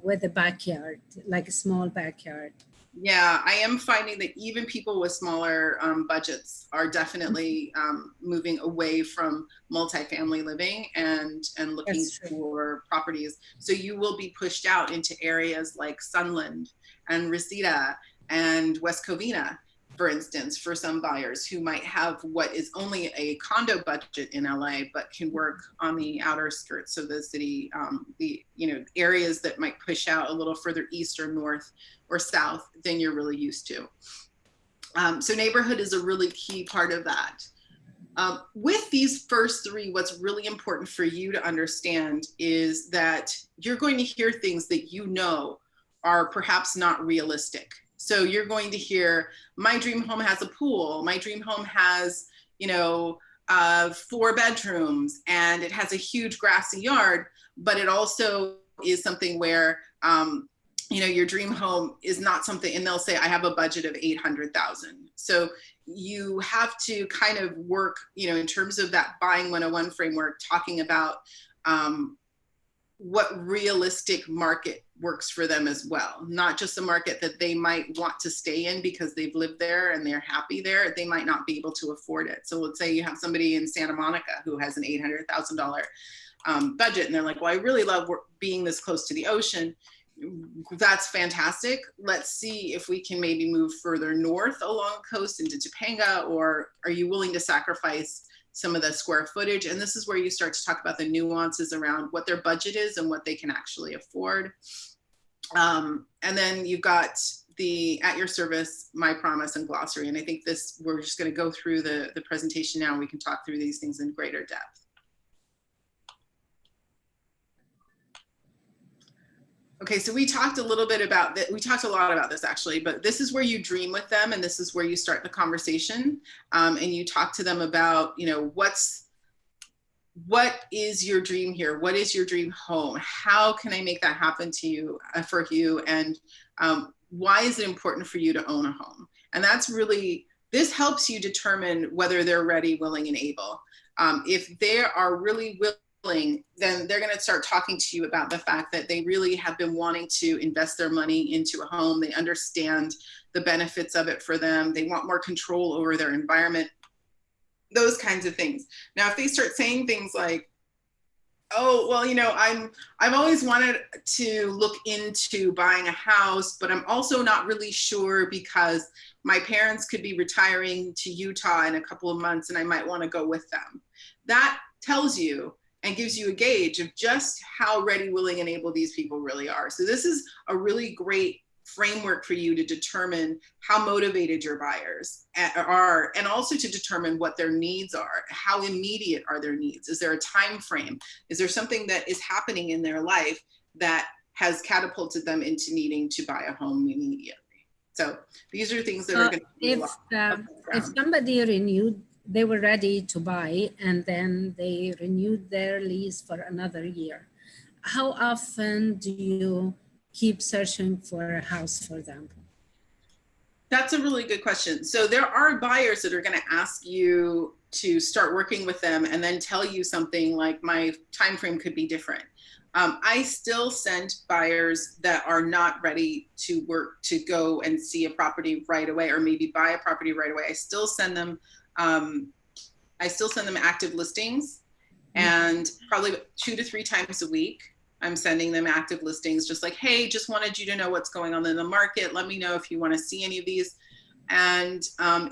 with a backyard, like a small backyard. Yeah, I am finding that even people with smaller budgets are definitely moving away from multifamily living and looking for properties. So you will be pushed out into areas like Sunland and Reseda and West Covina. for instance, for some buyers who might have what is only a condo budget in LA, but can work on the outer skirts of the city, the areas that might push out a little further east or north or south than you're really used to. So neighborhood is a really key part of that. With these first three, what's really important for you to understand is that you're going to hear things that are perhaps not realistic. So you're going to hear, my dream home has a pool. My dream home has, 4 bedrooms and it has a huge grassy yard, but it also is something where, your dream home is not something, and they'll say, I have a budget of 800,000. So you have to kind of work, in terms of that buying 101 framework, talking about what realistic market works for them as well. Not just a market that they might want to stay in because they've lived there and they're happy there. They might not be able to afford it. So let's say you have somebody in Santa Monica who has an $800,000 budget, and they're like, well, I really love being this close to the ocean. That's fantastic. Let's see if we can maybe move further north along the coast into Topanga, or are you willing to sacrifice some of the square footage? And this is where you start to talk about the nuances around what their budget is and what they can actually afford. And then you've got the At Your Service, My Promise, and Glossary. And I think we're just going to go through the presentation now, and we can talk through these things in greater depth. Okay, so we talked a little bit about that. We talked a lot about this actually, but this is where you dream with them, and this is where you start the conversation, and you talk to them about, what is your dream here? What is your dream home? How can I make that happen to you, for you? And why is it important for you to own a home? And that's really, this helps you determine whether they're ready, willing, and able. If they are really willing, then they're going to start talking to you about the fact that they really have been wanting to invest their money into a home. They understand the benefits of it for them. They want more control over their environment, those kinds of things. Now, if they start saying things like, oh, well, I've always wanted to look into buying a house, but I'm also not really sure because my parents could be retiring to Utah in a couple of months and I might want to go with them. That tells you and gives you a gauge of just how ready, willing, and able these people really are. So this is a really great framework for you to determine how motivated your buyers are, and also to determine what their needs are. How immediate are their needs? Is there a time frame? Is there something that is happening in their life that has catapulted them into needing to buy a home immediately? So these are things that are going to be if somebody renewed, they were ready to buy, and then they renewed their lease for another year, how often do you keep searching for a house for them? That's a really good question. So there are buyers that are going to ask you to start working with them and then tell you something like, my time frame could be different. I still send buyers that are not ready to go and see a property right away, or maybe buy a property right away. I still send them active listings, and probably 2 to 3 times a week. I'm sending them active listings, just like, hey, just wanted you to know what's going on in the market. Let me know if you want to see any of these. And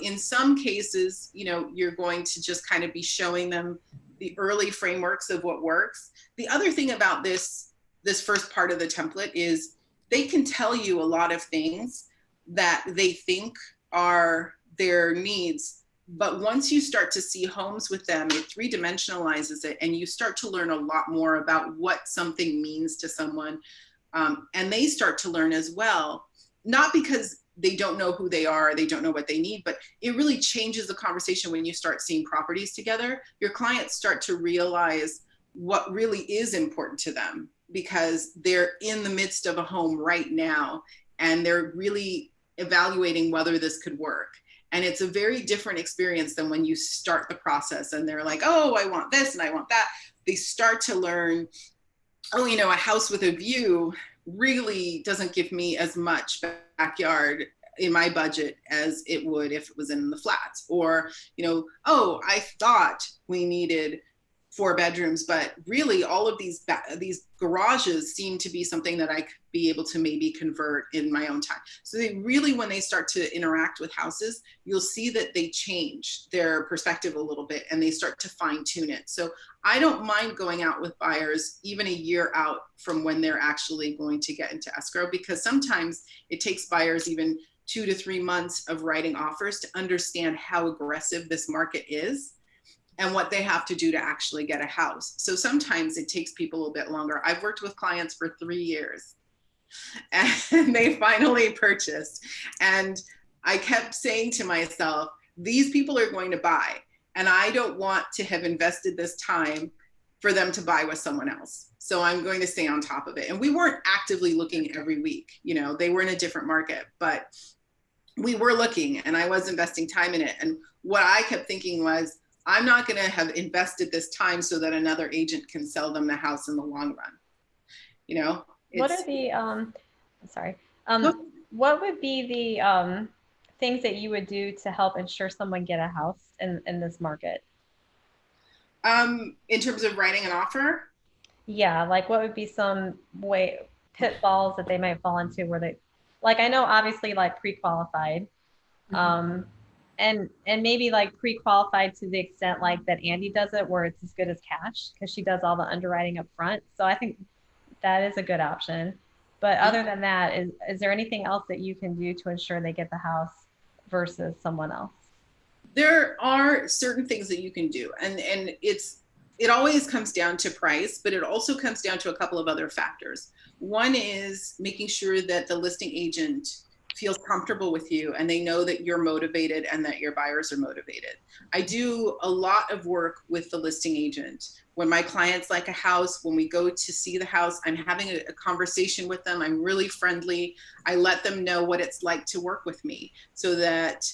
in some cases, you're going to just kind of be showing them the early frameworks of what works. The other thing about this first part of the template is they can tell you a lot of things that they think are their needs. But once you start to see homes with them, it 3-dimensionalizes it, and you start to learn a lot more about what something means to someone. And they start to learn as well, not because they don't know who they are, they don't know what they need, but it really changes the conversation when you start seeing properties together. Your clients start to realize what really is important to them, because they're in the midst of a home right now, and they're really evaluating whether this could work. And it's a very different experience than when you start the process and they're like, oh, I want this and I want that. They start to learn, oh, a house with a view really doesn't give me as much backyard in my budget as it would if it was in the flats. Or, oh, I thought we needed 4 bedrooms, but really all of these garages seem to be something that I could be able to maybe convert in my own time. So they really, when they start to interact with houses, you'll see that they change their perspective a little bit and they start to fine tune it. So I don't mind going out with buyers even a year out from when they're actually going to get into escrow, because sometimes it takes buyers even 2 to 3 months of writing offers to understand how aggressive this market is and what they have to do to actually get a house. So sometimes it takes people a bit longer. I've worked with clients for 3 years and they finally purchased. And I kept saying to myself, these people are going to buy, and I don't want to have invested this time for them to buy with someone else. So I'm going to stay on top of it. And we weren't actively looking every week. You know, they were in a different market, but we were looking and I was investing time in it. And what I kept thinking was, I'm not going to have invested this time so that another agent can sell them the house in the long run. You know, what are the, what would be the things that you would do to help ensure someone get a house in this market? In terms of writing an offer? Yeah, like what would be some pitfalls that they might fall into where they, like, I know obviously like pre-qualified, and maybe like pre-qualified to the extent like that Andy does it, where it's as good as cash because she does all the underwriting up front. So I think that is a good option. But other than that, is there anything else that you can do to ensure they get the house versus someone else? There are certain things that you can do, and it always comes down to price, but it also comes down to a couple of other factors. One is making sure that the listing agent feels comfortable with you and they know that you're motivated and that your buyers are motivated. I do a lot of work with the listing agent. When my clients like a house, when we go to see the house, I'm having a conversation with them. I'm really friendly. I let them know what it's like to work with me so that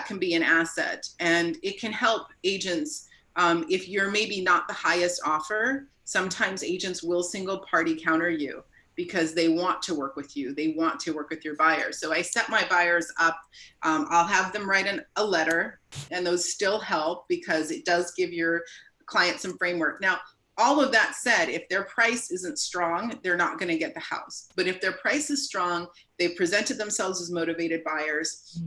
can be an asset. And it can help agents. If you're maybe not the highest offer, sometimes agents will single party counter you because they want to work with you. They want to work with your buyers. So I set my buyers up. I'll have them write a letter, and those still help because it does give your client some framework. Now, all of that said, if their price isn't strong, they're not going to get the house. But if their price is strong, they've presented themselves as motivated buyers.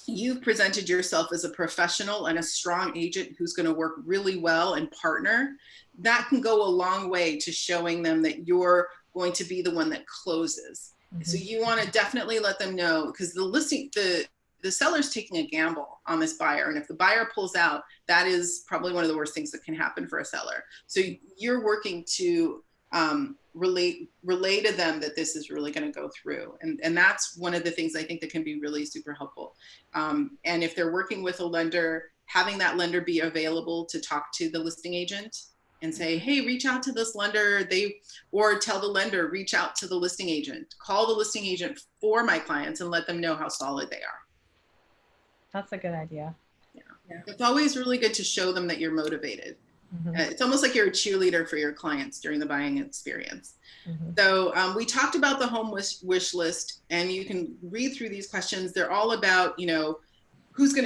You've presented yourself as a professional and a strong agent who's going to work really well and partner. That can go a long way to showing them that you're going to be the one that closes. So you want to definitely let them know, because the seller's taking a gamble on this buyer. And if the buyer pulls out, that is probably one of the worst things that can happen for a seller. So you're working to relay to them that this is really going to go through. And that's one of the things I think that can be really super helpful. And if they're working with a lender, having that lender be available to talk to the listing agent and say, hey, reach out to this lender, or tell the lender, reach out to the listing agent, call the listing agent for my clients and let them know how solid they are. That's a good idea. Yeah. It's always really good to show them that you're motivated. It's almost like you're a cheerleader for your clients during the buying experience. So we talked about the home wish list, and you can read through these questions. They're all about, you know,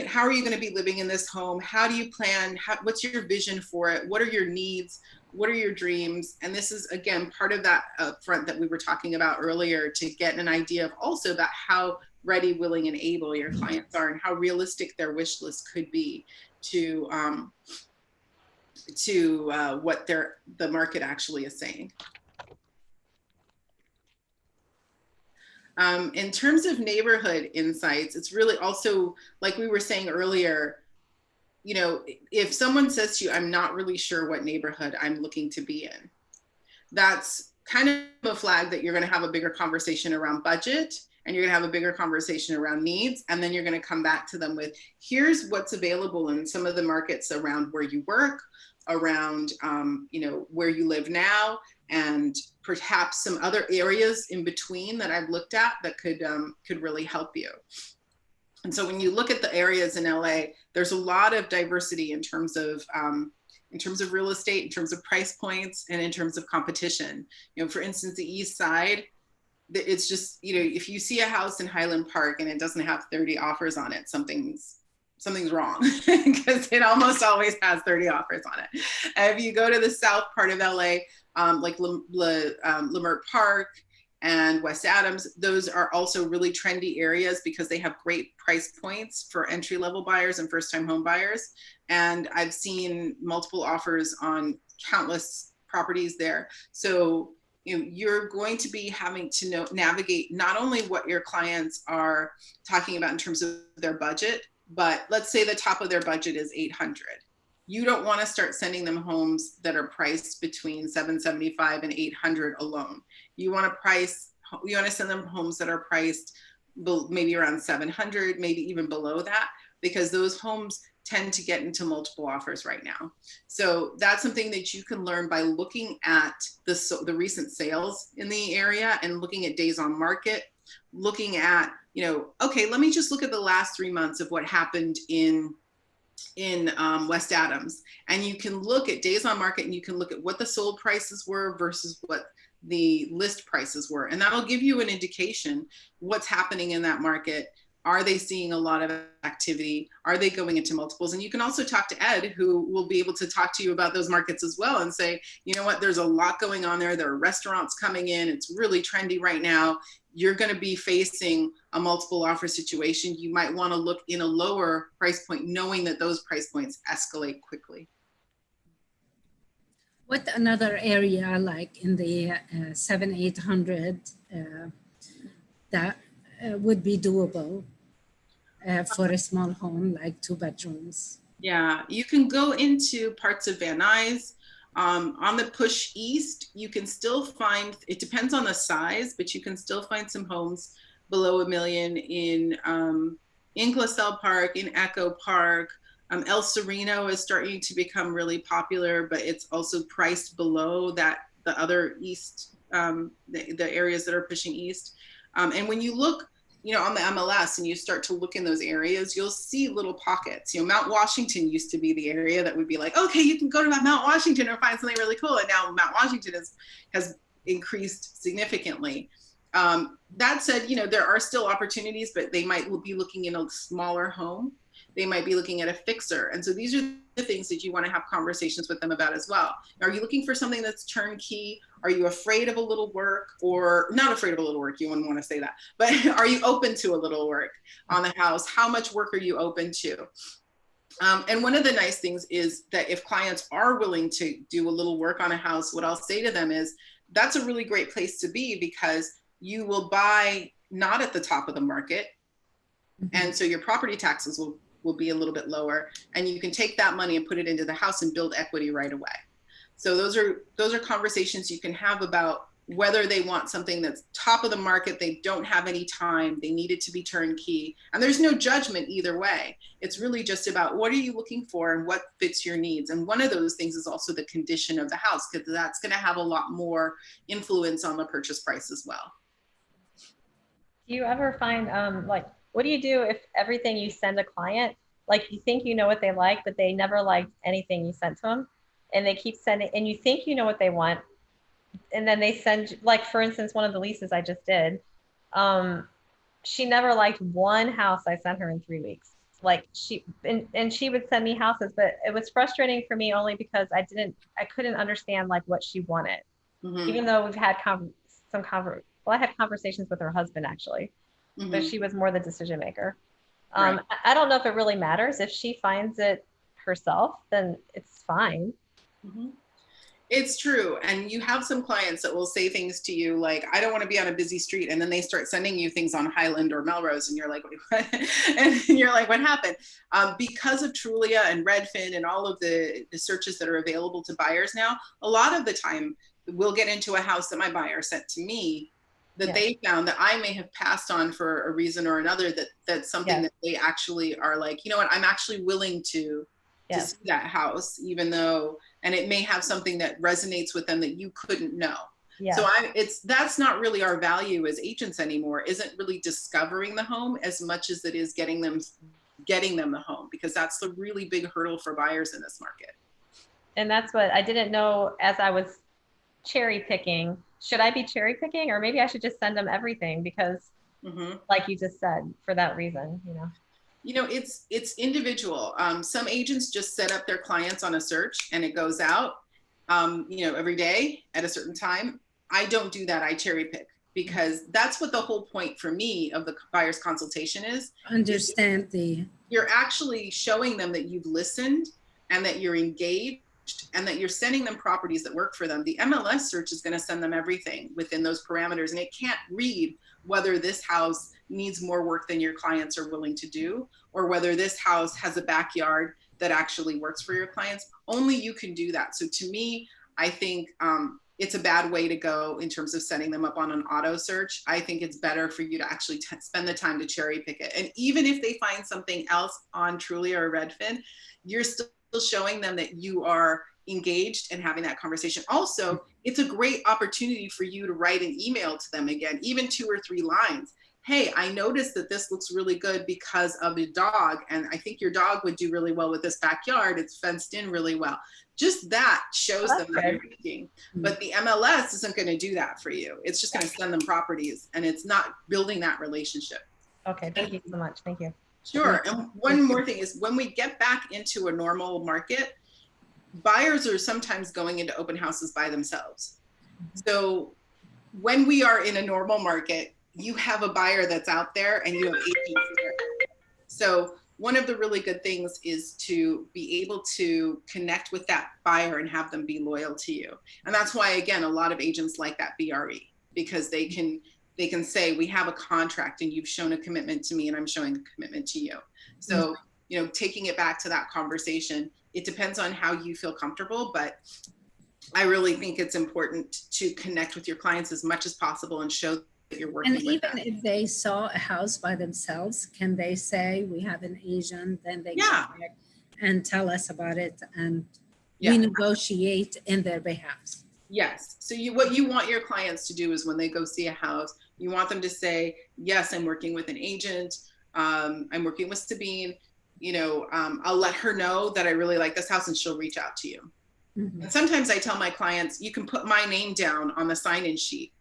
how are you going to be living in this home? How do you plan? What's your vision for it? What are your needs? What are your dreams? And this is, again, part of that front that we were talking about earlier, to get an idea of also about how ready, willing, and able your clients are and how realistic their wish list could be to what the market actually is saying. In terms of neighborhood insights, it's really also, like we were saying earlier, you know, if someone says to you, I'm not really sure what neighborhood I'm looking to be in, that's kind of a flag that you're going to have a bigger conversation around budget, and you're going to have a bigger conversation around needs. And then you're going to come back to them with, here's what's available in some of the markets around where you work, around, you know, where you live now, and perhaps some other areas in between that I've looked at that could really help you. And so when you look at the areas in LA, there's a lot of diversity in terms of real estate, in terms of price points, and in terms of competition. You know, for instance, the East Side, it's just, you know, if you see a house in Highland Park and it doesn't have 30 offers on it, something's something's wrong because it almost always has 30 offers on it. And if you go to the south part of LA, like Leimert Park and West Adams, those are also really trendy areas because they have great price points for entry-level buyers and first-time home buyers. And I've seen multiple offers on countless properties there. So you're going to be having to navigate not only what your clients are talking about in terms of their budget, but let's say the top of their budget is 800. You don't want to start sending them homes that are priced between 775 and 800 alone. You want to send them homes that are priced maybe around 700, maybe even below that, because those homes tend to get into multiple offers right now. So that's something that you can learn by looking at the recent sales in the area and looking at days on market, looking at, okay, let me just look at the last 3 months of what happened in West Adams. And you can look at days on market and you can look at what the sold prices were versus what the list prices were. And that'll give you an indication what's happening in that market. Are they seeing a lot of activity? Are they going into multiples? And you can also talk to Ed, who will be able to talk to you about those markets as well and say, you know what, there's a lot going on there. There are restaurants coming in. It's really trendy right now. You're going to be facing a multiple offer situation. You might want to look in a lower price point, knowing that those price points escalate quickly. What another area like in the 700-800 that would be doable for a small home, like 2 bedrooms? Yeah, you can go into parts of Van Nuys. On the push east, you can still find, it depends on the size, but you can still find some homes below $1 million in Glassell Park, in Echo Park. El Sereno is starting to become really popular, but it's also priced below that, the other east, the areas that are pushing east. And when you look, on the MLS and you start to look in those areas, you'll see little pockets. Mount Washington used to be the area that would be like, okay, you can go to Mount Washington and find something really cool. And now Mount Washington has increased significantly. That said, there are still opportunities, but they might be looking in a smaller home. They might be looking at a fixer. And so these are the things that you want to have conversations with them about as well. Are you looking for something that's turnkey? Are you afraid of a little work, or not afraid of a little work? You wouldn't want to say that, but are you open to a little work on the house? How much work are you open to? And one of the nice things is that if clients are willing to do a little work on a house, what I'll say to them is that's a really great place to be, because you will buy not at the top of the market. And so your property taxes will be a little bit lower, and you can take that money and put it into the house and build equity right away. So those are conversations you can have about whether they want something that's top of the market, they don't have any time, they need it to be turnkey. And there's no judgment either way. It's really just about what are you looking for and what fits your needs. And one of those things is also the condition of the house, because that's going to have a lot more influence on the purchase price as well. Do you ever find, what do you do if everything you send a client, like you think you know what they like, but they never liked anything you sent to them, and they keep sending, and you think you know what they want, and then they send, like for instance, one of the leases I just did, she never liked one house I sent her in 3 weeks. Like she would send me houses, but it was frustrating for me only because I couldn't understand like what she wanted. Even though we've had I had conversations with her husband actually, but she was more the decision maker. Right. I don't know if it really matters. If she finds it herself, then it's fine. It's true. And you have some clients that will say things to you like, I don't want to be on a busy street. And then they start sending you things on Highland or Melrose. And you're like, what? And you're like, what happened? Because of Trulia and Redfin and all of the searches that are available to buyers now, a lot of the time we'll get into a house that my buyer sent to me that they found that I may have passed on for a reason or another, that's something that they actually are like, you know what, I'm actually willing to see that house, even though, and it may have something that resonates with them that you couldn't know. So that's not really our value as agents anymore, isn't really discovering the home as much as it is getting them the home, because that's the really big hurdle for buyers in this market. And that's what I didn't know as I was cherry picking. Should I be cherry picking, or maybe I should just send them everything because like you just said, for that reason, It's individual. Some agents just set up their clients on a search and it goes out, every day at a certain time. I don't do that. I cherry pick, because that's what the whole point for me of the buyer's consultation is. Understand You're actually showing them that you've listened and that you're engaged and that you're sending them properties that work for them. The MLS search is going to send them everything within those parameters, and it can't read whether this house needs more work than your clients are willing to do, or whether this house has a backyard that actually works for your clients. Only you can do that. So to me, I think it's a bad way to go in terms of setting them up on an auto search. I think it's better for you to actually spend the time to cherry pick it. And even if they find something else on Trulia or Redfin, you're still showing them that you are engaged and having that conversation. Also, it's a great opportunity for you to write an email to them again, even 2 or 3 lines. Hey, I noticed that this looks really good because of the dog, and I think your dog would do really well with this backyard. It's fenced in really well. Just that shows them that you're thinking. But the MLS isn't going to do that for you. It's just going to send them properties, and it's not building that relationship. Okay, thank you so much. Thank you. Sure. And one more thing is, when we get back into a normal market, buyers are sometimes going into open houses by themselves. So when we are in a normal market, you have a buyer that's out there and you have agents there. So one of the really good things is to be able to connect with that buyer and have them be loyal to you. And that's why, again, a lot of agents like that BRE, because they can say, we have a contract and you've shown a commitment to me and I'm showing a commitment to you. So, taking it back to that conversation, it depends on how you feel comfortable, but I really think it's important to connect with your clients as much as possible and show that you're working with them. And even if they saw a house by themselves, can they say, we have an agent, then they come back and tell us about it, and we negotiate in their behalf? Yes. So what you want your clients to do is, when they go see a house, you want them to say, yes, I'm working with an agent. I'm working with Sabine. I'll let her know that I really like this house and she'll reach out to you. And sometimes I tell my clients, you can put my name down on the sign-in sheet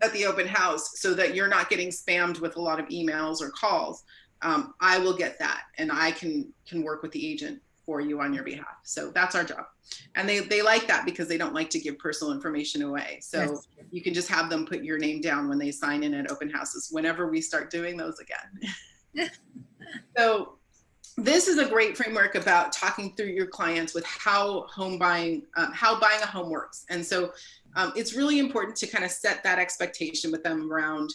at the open house so that you're not getting spammed with a lot of emails or calls. I will get that, and I can work with the agent for you on your behalf. So that's our job. And they like that because they don't like to give personal information away. So you can just have them put your name down when they sign in at open houses, whenever we start doing those again. So this is a great framework about talking through your clients with how buying a home works. And so it's really important to kind of set that expectation with them around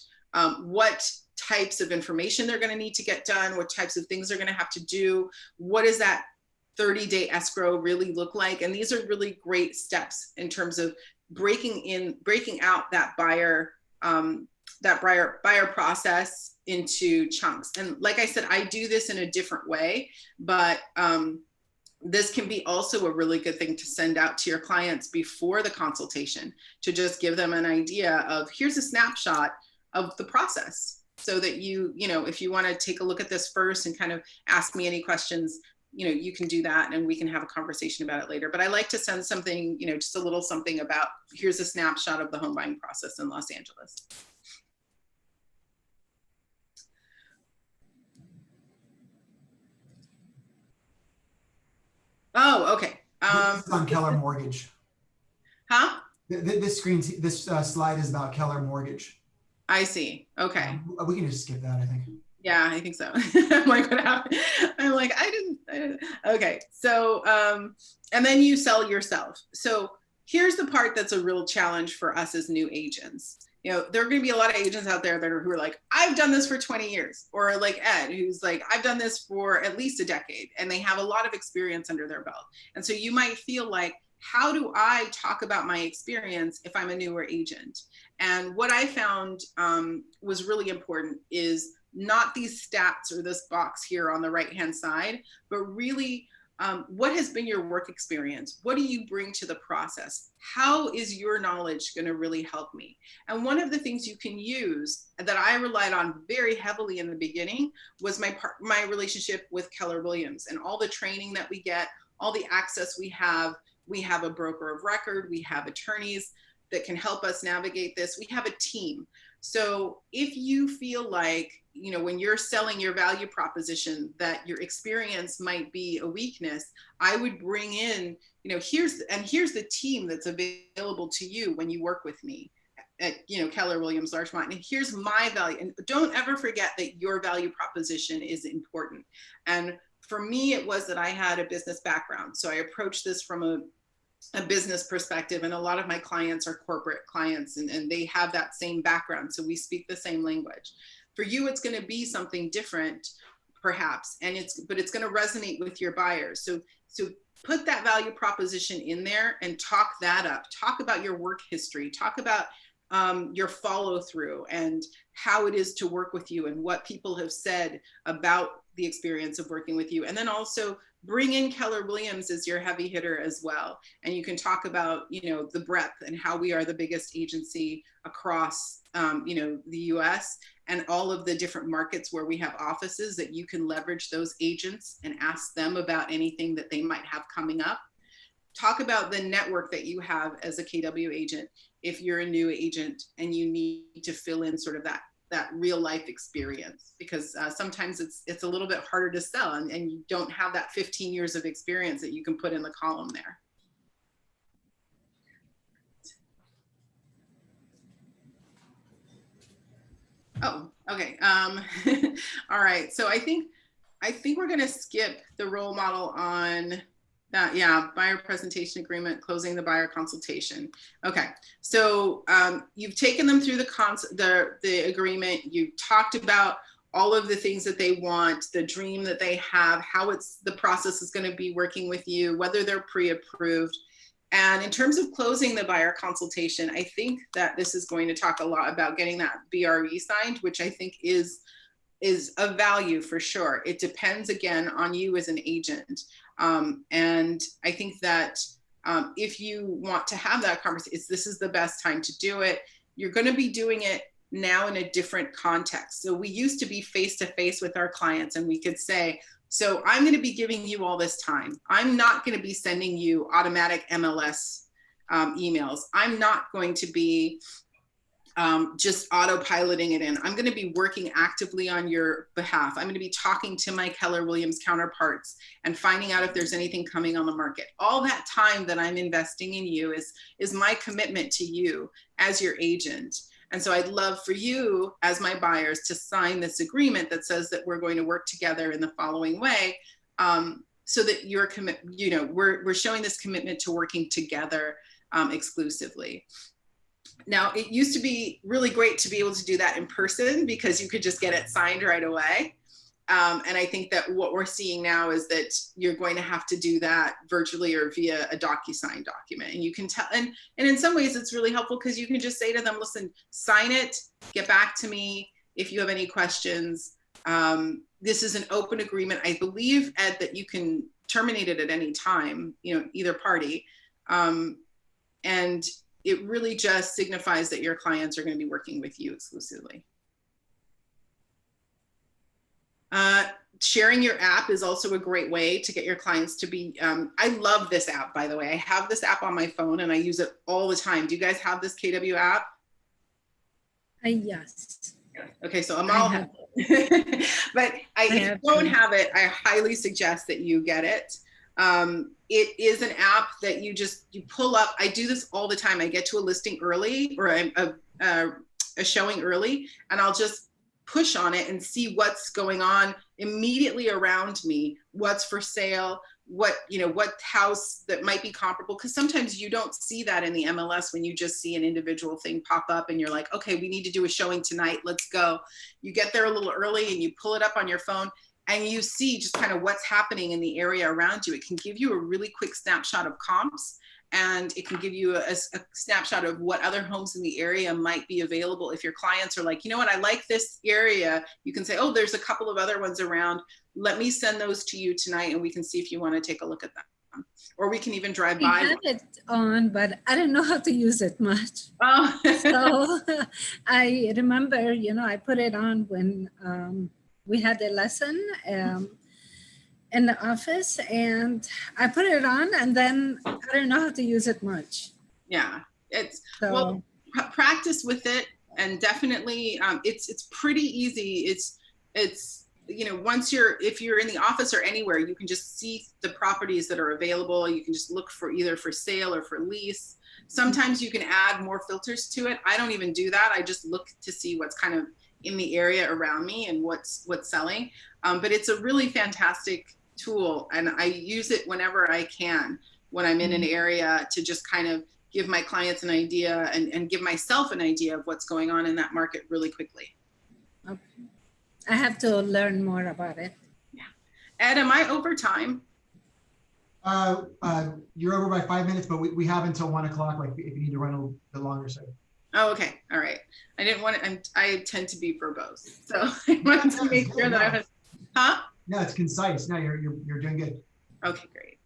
what types of information they're going to need to get done, what types of things they're going to have to do, what does that 30-day escrow really look like. And these are really great steps in terms of breaking out that buyer process into chunks. And like I said, I do this in a different way, but this can be also a really good thing to send out to your clients before the consultation, to just give them an idea of, here's a snapshot of the process, so that if you want to take a look at this first and kind of ask me any questions, you can do that and we can have a conversation about it later. But I like to send something, just a little something about, here's a snapshot of the home buying process in Los Angeles. Oh, okay. This is on Keller Mortgage. Huh? This slide is about Keller Mortgage. I see. Okay. We can just skip that, I think. Yeah, I think so. I'm like, what happened? I'm like, I didn't. Okay. So, and then you sell yourself. So here's the part that's a real challenge for us as new agents. There are going to be a lot of agents out there who are like, I've done this for 20 years, or like Ed, who's like, I've done this for at least a decade, and they have a lot of experience under their belt. And so you might feel like, how do I talk about my experience if I'm a newer agent? And what I found was really important is not these stats or this box here on the right-hand side, but really, what has been your work experience? What do you bring to the process? How is your knowledge going to really help me? And one of the things you can use that I relied on very heavily in the beginning was my relationship with Keller Williams, and all the training that we get, all the access we have. We have a broker of record. We have attorneys that can help us navigate this. We have a team. So if you feel like, you know, when you're selling your value proposition, that your experience might be a weakness, I would bring in, you know, here's the team that's available to you when you work with me at, you know, Keller Williams Larchmont, and here's my value. And don't ever forget that your value proposition is important. And for me, it was that I had a business background. So I approached this from a business perspective, and a lot of my clients are corporate clients, and they have that same background. So we speak the same language. For you, it's going to be something different, perhaps, but it's going to resonate with your buyers. So put that value proposition in there and talk that up. Talk about your work history. Talk about your follow through and how it is to work with you and what people have said about the experience of working with you. And then also bring in Keller Williams as your heavy hitter as well. And you can talk about, you know, the breadth and how we are the biggest agency across, you know, the US, and all of the different markets where we have offices, that you can leverage those agents and ask them about anything that they might have coming up. Talk about the network that you have as a KW agent if you're a new agent and you need to fill in sort of that real life experience, because sometimes it's a little bit harder to sell, and you don't have that 15 years of experience that you can put in the column there. Oh, okay. All right. So I think we're going to skip the role model on that. Yeah. Buyer presentation agreement, closing the buyer consultation. Okay. So you've taken them through the agreement. You talked about all of the things that they want, the dream that they have, how the process is going to be working with you, whether they're pre-approved. And in terms of closing the buyer consultation, I think that this is going to talk a lot about getting that BRE signed, which I think is of value for sure. It depends again on you as an agent. And I think that if you want to have that conversation, this is the best time to do it. You're going to be doing it now in a different context. So we used to be face-to-face with our clients, and we could say, so I'm going to be giving you all this time. I'm not going to be sending you automatic MLS emails. I'm not going to be just autopiloting it in. I'm going to be working actively on your behalf. I'm going to be talking to my Keller Williams counterparts and finding out if there's anything coming on the market. All that time that I'm investing in you is my commitment to you as your agent. And so I'd love for you as my buyers to sign this agreement that says that we're going to work together in the following way, so that we're showing this commitment to working together exclusively. Now, it used to be really great to be able to do that in person because you could just get it signed right away. And I think that what we're seeing now is that you're going to have to do that virtually or via a DocuSign document. And you can tell, and in some ways it's really helpful because you can just say to them, listen, sign it, get back to me if you have any questions. This is an open agreement. I believe, Ed, that you can terminate it at any time, either party. And it really just signifies that your clients are going to be working with you exclusively. Sharing your app is also a great way to get your clients to be, I love this app, by the way. I have this app on my phone and I use it all the time. Do you guys have this KW app? Yes. Okay, so I'm all, but if you don't have it, I highly suggest that you get it. It is an app that you pull up. I do this all the time. I get to a listing early or a showing early, and I'll just push on it and see what's going on immediately around me, what's for sale, what house that might be comparable. Because sometimes you don't see that in the MLS when you just see an individual thing pop up and you're like, okay, we need to do a showing tonight. Let's go. You get there a little early and you pull it up on your phone and you see just kind of what's happening in the area around you. It can give you a really quick snapshot of comps, and it can give you a snapshot of what other homes in the area might be available. If your clients are like, you know what, I like this area, you can say, oh, there's a couple of other ones around. Let me send those to you tonight and we can see if you want to take a look at them. Or we can even drive by. I have it on, but I don't know how to use it much. Oh. So I remember, I put it on when we had a lesson in the office, and I put it on, and then I don't know how to use it much. Yeah, well, practice with it, and definitely it's pretty easy. it's, you know, if you're in the office or anywhere, you can just see the properties that are available. You can just look for either for sale or for lease. Sometimes you can add more filters to it. I don't even do that. I just look to see what's kind of in the area around me and what's selling. But it's a really fantastic tool, and I use it whenever I can when I'm in an area to just kind of give my clients an idea and give myself an idea of what's going on in that market really quickly. Okay. I have to learn more about it. Yeah. Ed, am I over time? You're over by 5 minutes, but we have until 1 o'clock. Like if you need to run a little bit longer, so. Oh, okay. All right. I didn't want to, I tend to be verbose. So I wanted to make sure that I was, huh? No, it's concise. No, you're doing good. Okay, great.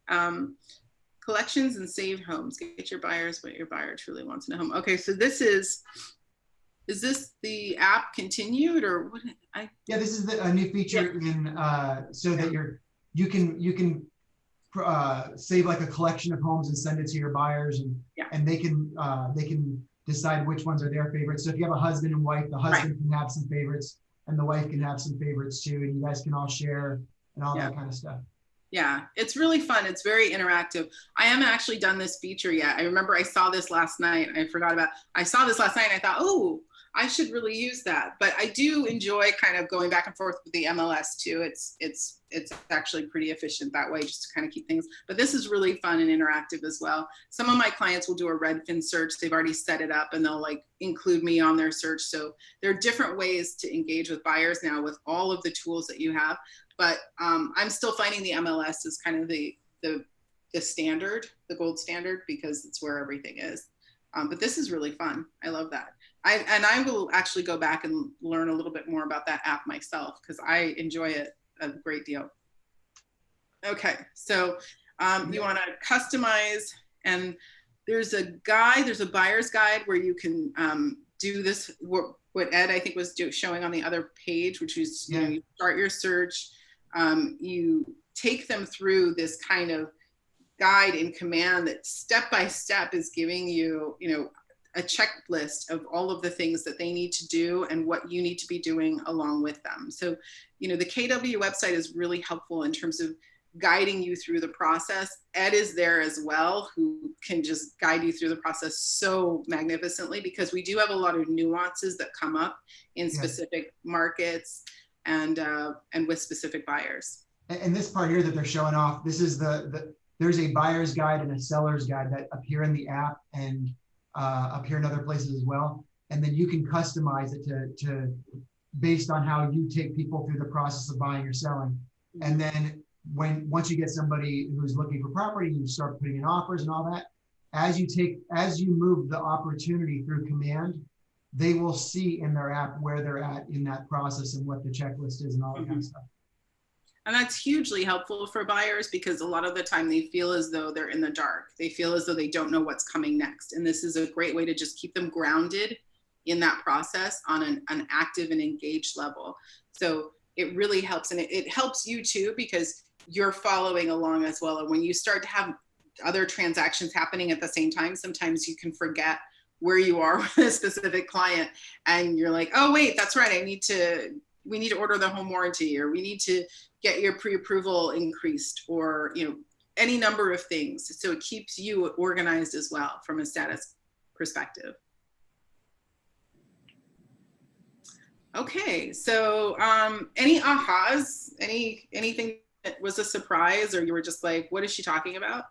Collections and save homes. Get your buyers what your buyer truly wants in a home. Okay, so this is this the app continued or what? Yeah, this is a new feature in so that you can save like a collection of homes and send it to your buyers, and they can decide which ones are their favorites. So if you have a husband and wife, the husband can have some favorites and the wife can have some favorites too, and you guys can all share and all that kind of stuff. Yeah, it's really fun. It's very interactive. I haven't actually done this feature yet. I remember I saw this last night. I saw this last night and I thought, oh, I should really use that. But I do enjoy kind of going back and forth with the MLS too. It's actually pretty efficient that way, just to kind of keep things. But this is really fun and interactive as well. Some of my clients will do a Redfin search. They've already set it up and they'll like include me on their search. So there are different ways to engage with buyers now with all of the tools that you have. But I'm still finding the MLS is kind of the standard, the gold standard, because it's where everything is. But this is really fun. I love that. I will actually go back and learn a little bit more about that app myself because I enjoy it a great deal. Okay, so you want to customize, and there's a guide, there's a buyer's guide where you can do this, what Ed I think was showing on the other page, which is you know, you start your search, you take them through this kind of guide in command that step by step is giving you, you know, a checklist of all of the things that they need to do and what you need to be doing along with them. So, you know, the KW website is really helpful in terms of guiding you through the process. Ed is there as well, who can just guide you through the process so magnificently, because we do have a lot of nuances that come up in specific markets and with specific buyers. And this part here that they're showing off, this is there's a buyer's guide and a seller's guide that appear in the app and appear in other places as well. And then you can customize it to based on how you take people through the process of buying or selling. And then once you get somebody who's looking for property, you start putting in offers and all that. As you move the opportunity through command, they will see in their app where they're at in that process and what the checklist is and all that kind of stuff. And that's hugely helpful for buyers because a lot of the time they feel as though they're in the dark. They feel as though they don't know what's coming next. And this is a great way to just keep them grounded in that process on an active and engaged level. So it really helps. And it helps you too, because you're following along as well. And when you start to have other transactions happening at the same time, sometimes you can forget where you are with a specific client. And you're like, oh, wait, that's right. We need to order the home warranty, or we need to get your pre-approval increased, or, you know, any number of things. So it keeps you organized as well from a status perspective. Okay, so any ahas, anything that was a surprise, or you were just like, what is she talking about?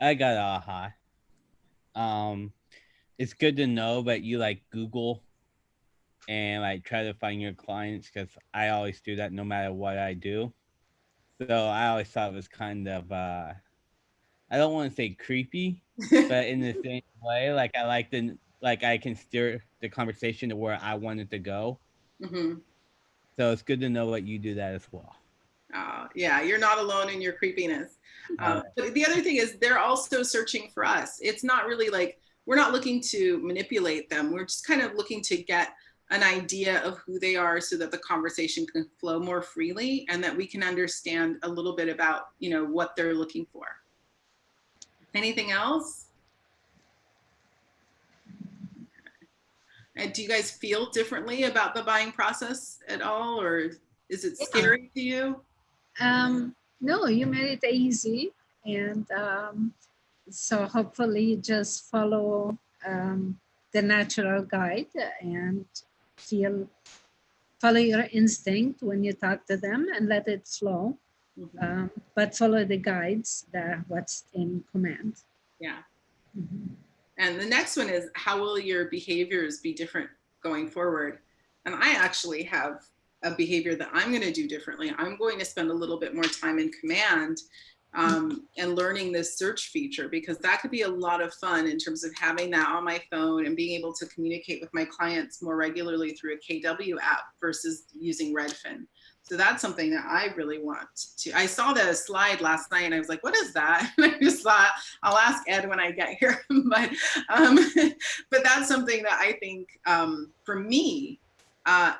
I got an aha. It's good to know that you like Google and like try to find your clients, because I always do that no matter what I do. So I always thought it was kind of I don't want to say creepy, but in the same way, like I can steer the conversation to where I want it to go. Mm-hmm. So it's good to know that you do that as well. Yeah, you're not alone in your creepiness. But the other thing is they're also searching for us. It's not really like, we're not looking to manipulate them. We're just kind of looking to get an idea of who they are so that the conversation can flow more freely and that we can understand a little bit about, you know, what they're looking for. Anything else? And do you guys feel differently about the buying process at all, or Is it Yeah. scary to you? No, you made it easy. And so hopefully you just follow the natural guide and follow your instinct when you talk to them and let it flow. Mhm. But follow the guides, what's in command. Yeah. Mhm. And the next one is, how will your behaviors be different going forward? And I actually have a behavior that I'm going to do differently. I'm going to spend a little bit more time in command and learning this search feature, because that could be a lot of fun in terms of having that on my phone and being able to communicate with my clients more regularly through a KW app versus using Redfin. So that's something that I really want to. I saw the slide last night and I was like, what is that? And I just thought, I'll ask Ed when I get here. But that's something that I think for me,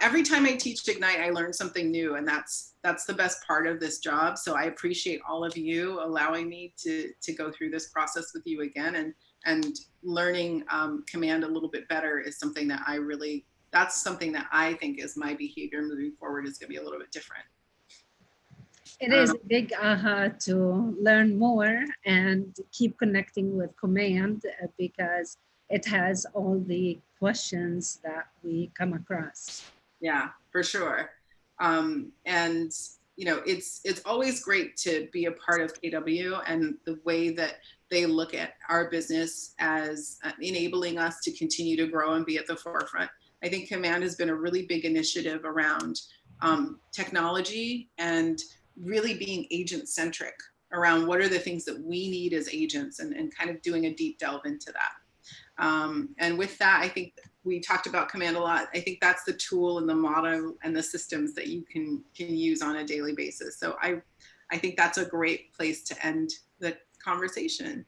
every time I teach Ignite, I learn something new, and that's the best part of this job. So I appreciate all of you allowing me to go through this process with you again, and learning command a little bit better is something that that's something that I think is my behavior moving forward is going to be a little bit different. It is a big aha to learn more and keep connecting with command because it has all the questions that we come across. Yeah, for sure. And you know, it's always great to be a part of KW and the way that they look at our business as enabling us to continue to grow and be at the forefront. I think Command has been a really big initiative around technology and really being agent centric around what are the things that we need as agents, and kind of doing a deep delve into that. And with that, I think we talked about Command a lot. I think that's the tool and the model and the systems that you can use on a daily basis. So I think that's a great place to end the conversation.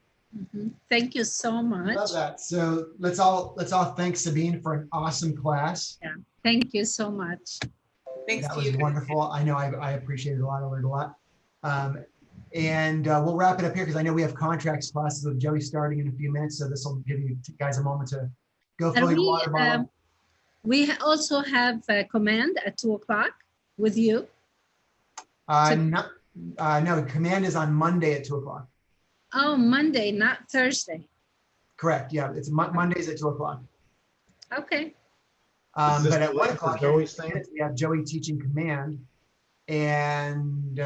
Mhm. Thank you so much. Love that. So let's all thank Sabine for an awesome class. Yeah, thank you so much. Thanks That to was you. wonderful. I know I appreciate it a lot. I learned a lot. And we'll wrap it up here because I know we have contracts classes with Joey starting in a few minutes. So this will give you guys a moment to go fill And your water bottle. we also have a command at 2:00 with you. No, command is on Monday at 2:00. Oh, Monday, not Thursday. Correct. Yeah, it's Mondays at 2:00. Okay. Is this But at the 1 link for o'clock, Joey's thing? we have Joey teaching command. And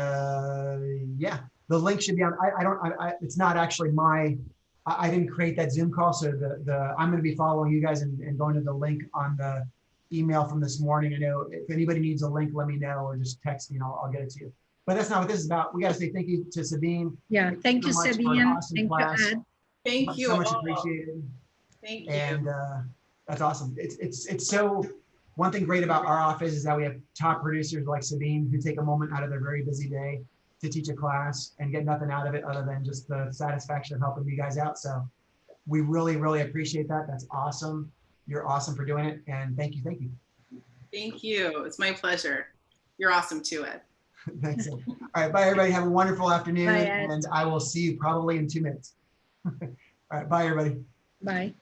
yeah, the link should be on. It's not actually I didn't create that Zoom call. So I'm going to be following you guys and going to the link on the email from this morning. I know if anybody needs a link, let me know or just text me and I'll get it to you. But that's not what this is about. We got to say thank you to Sabine. Yeah, thank you, so much for an Sabine. awesome Thank class. you, Ed. Thank you So much all. appreciated. Thank you. And that's awesome. It's so, one thing great about our office is that we have top producers like Sabine who take a moment out of their very busy day to teach a class and get nothing out of it other than just the satisfaction of helping you guys out. So we really, really appreciate that. That's awesome. You're awesome for doing it. And thank you. Thank you. Thank you. It's my pleasure. You're awesome too, Ed. Thanks. All right. Bye, everybody. Have a wonderful afternoon. Bye, Ed. And I will see you probably in 2 minutes. All right. Bye, everybody. Bye.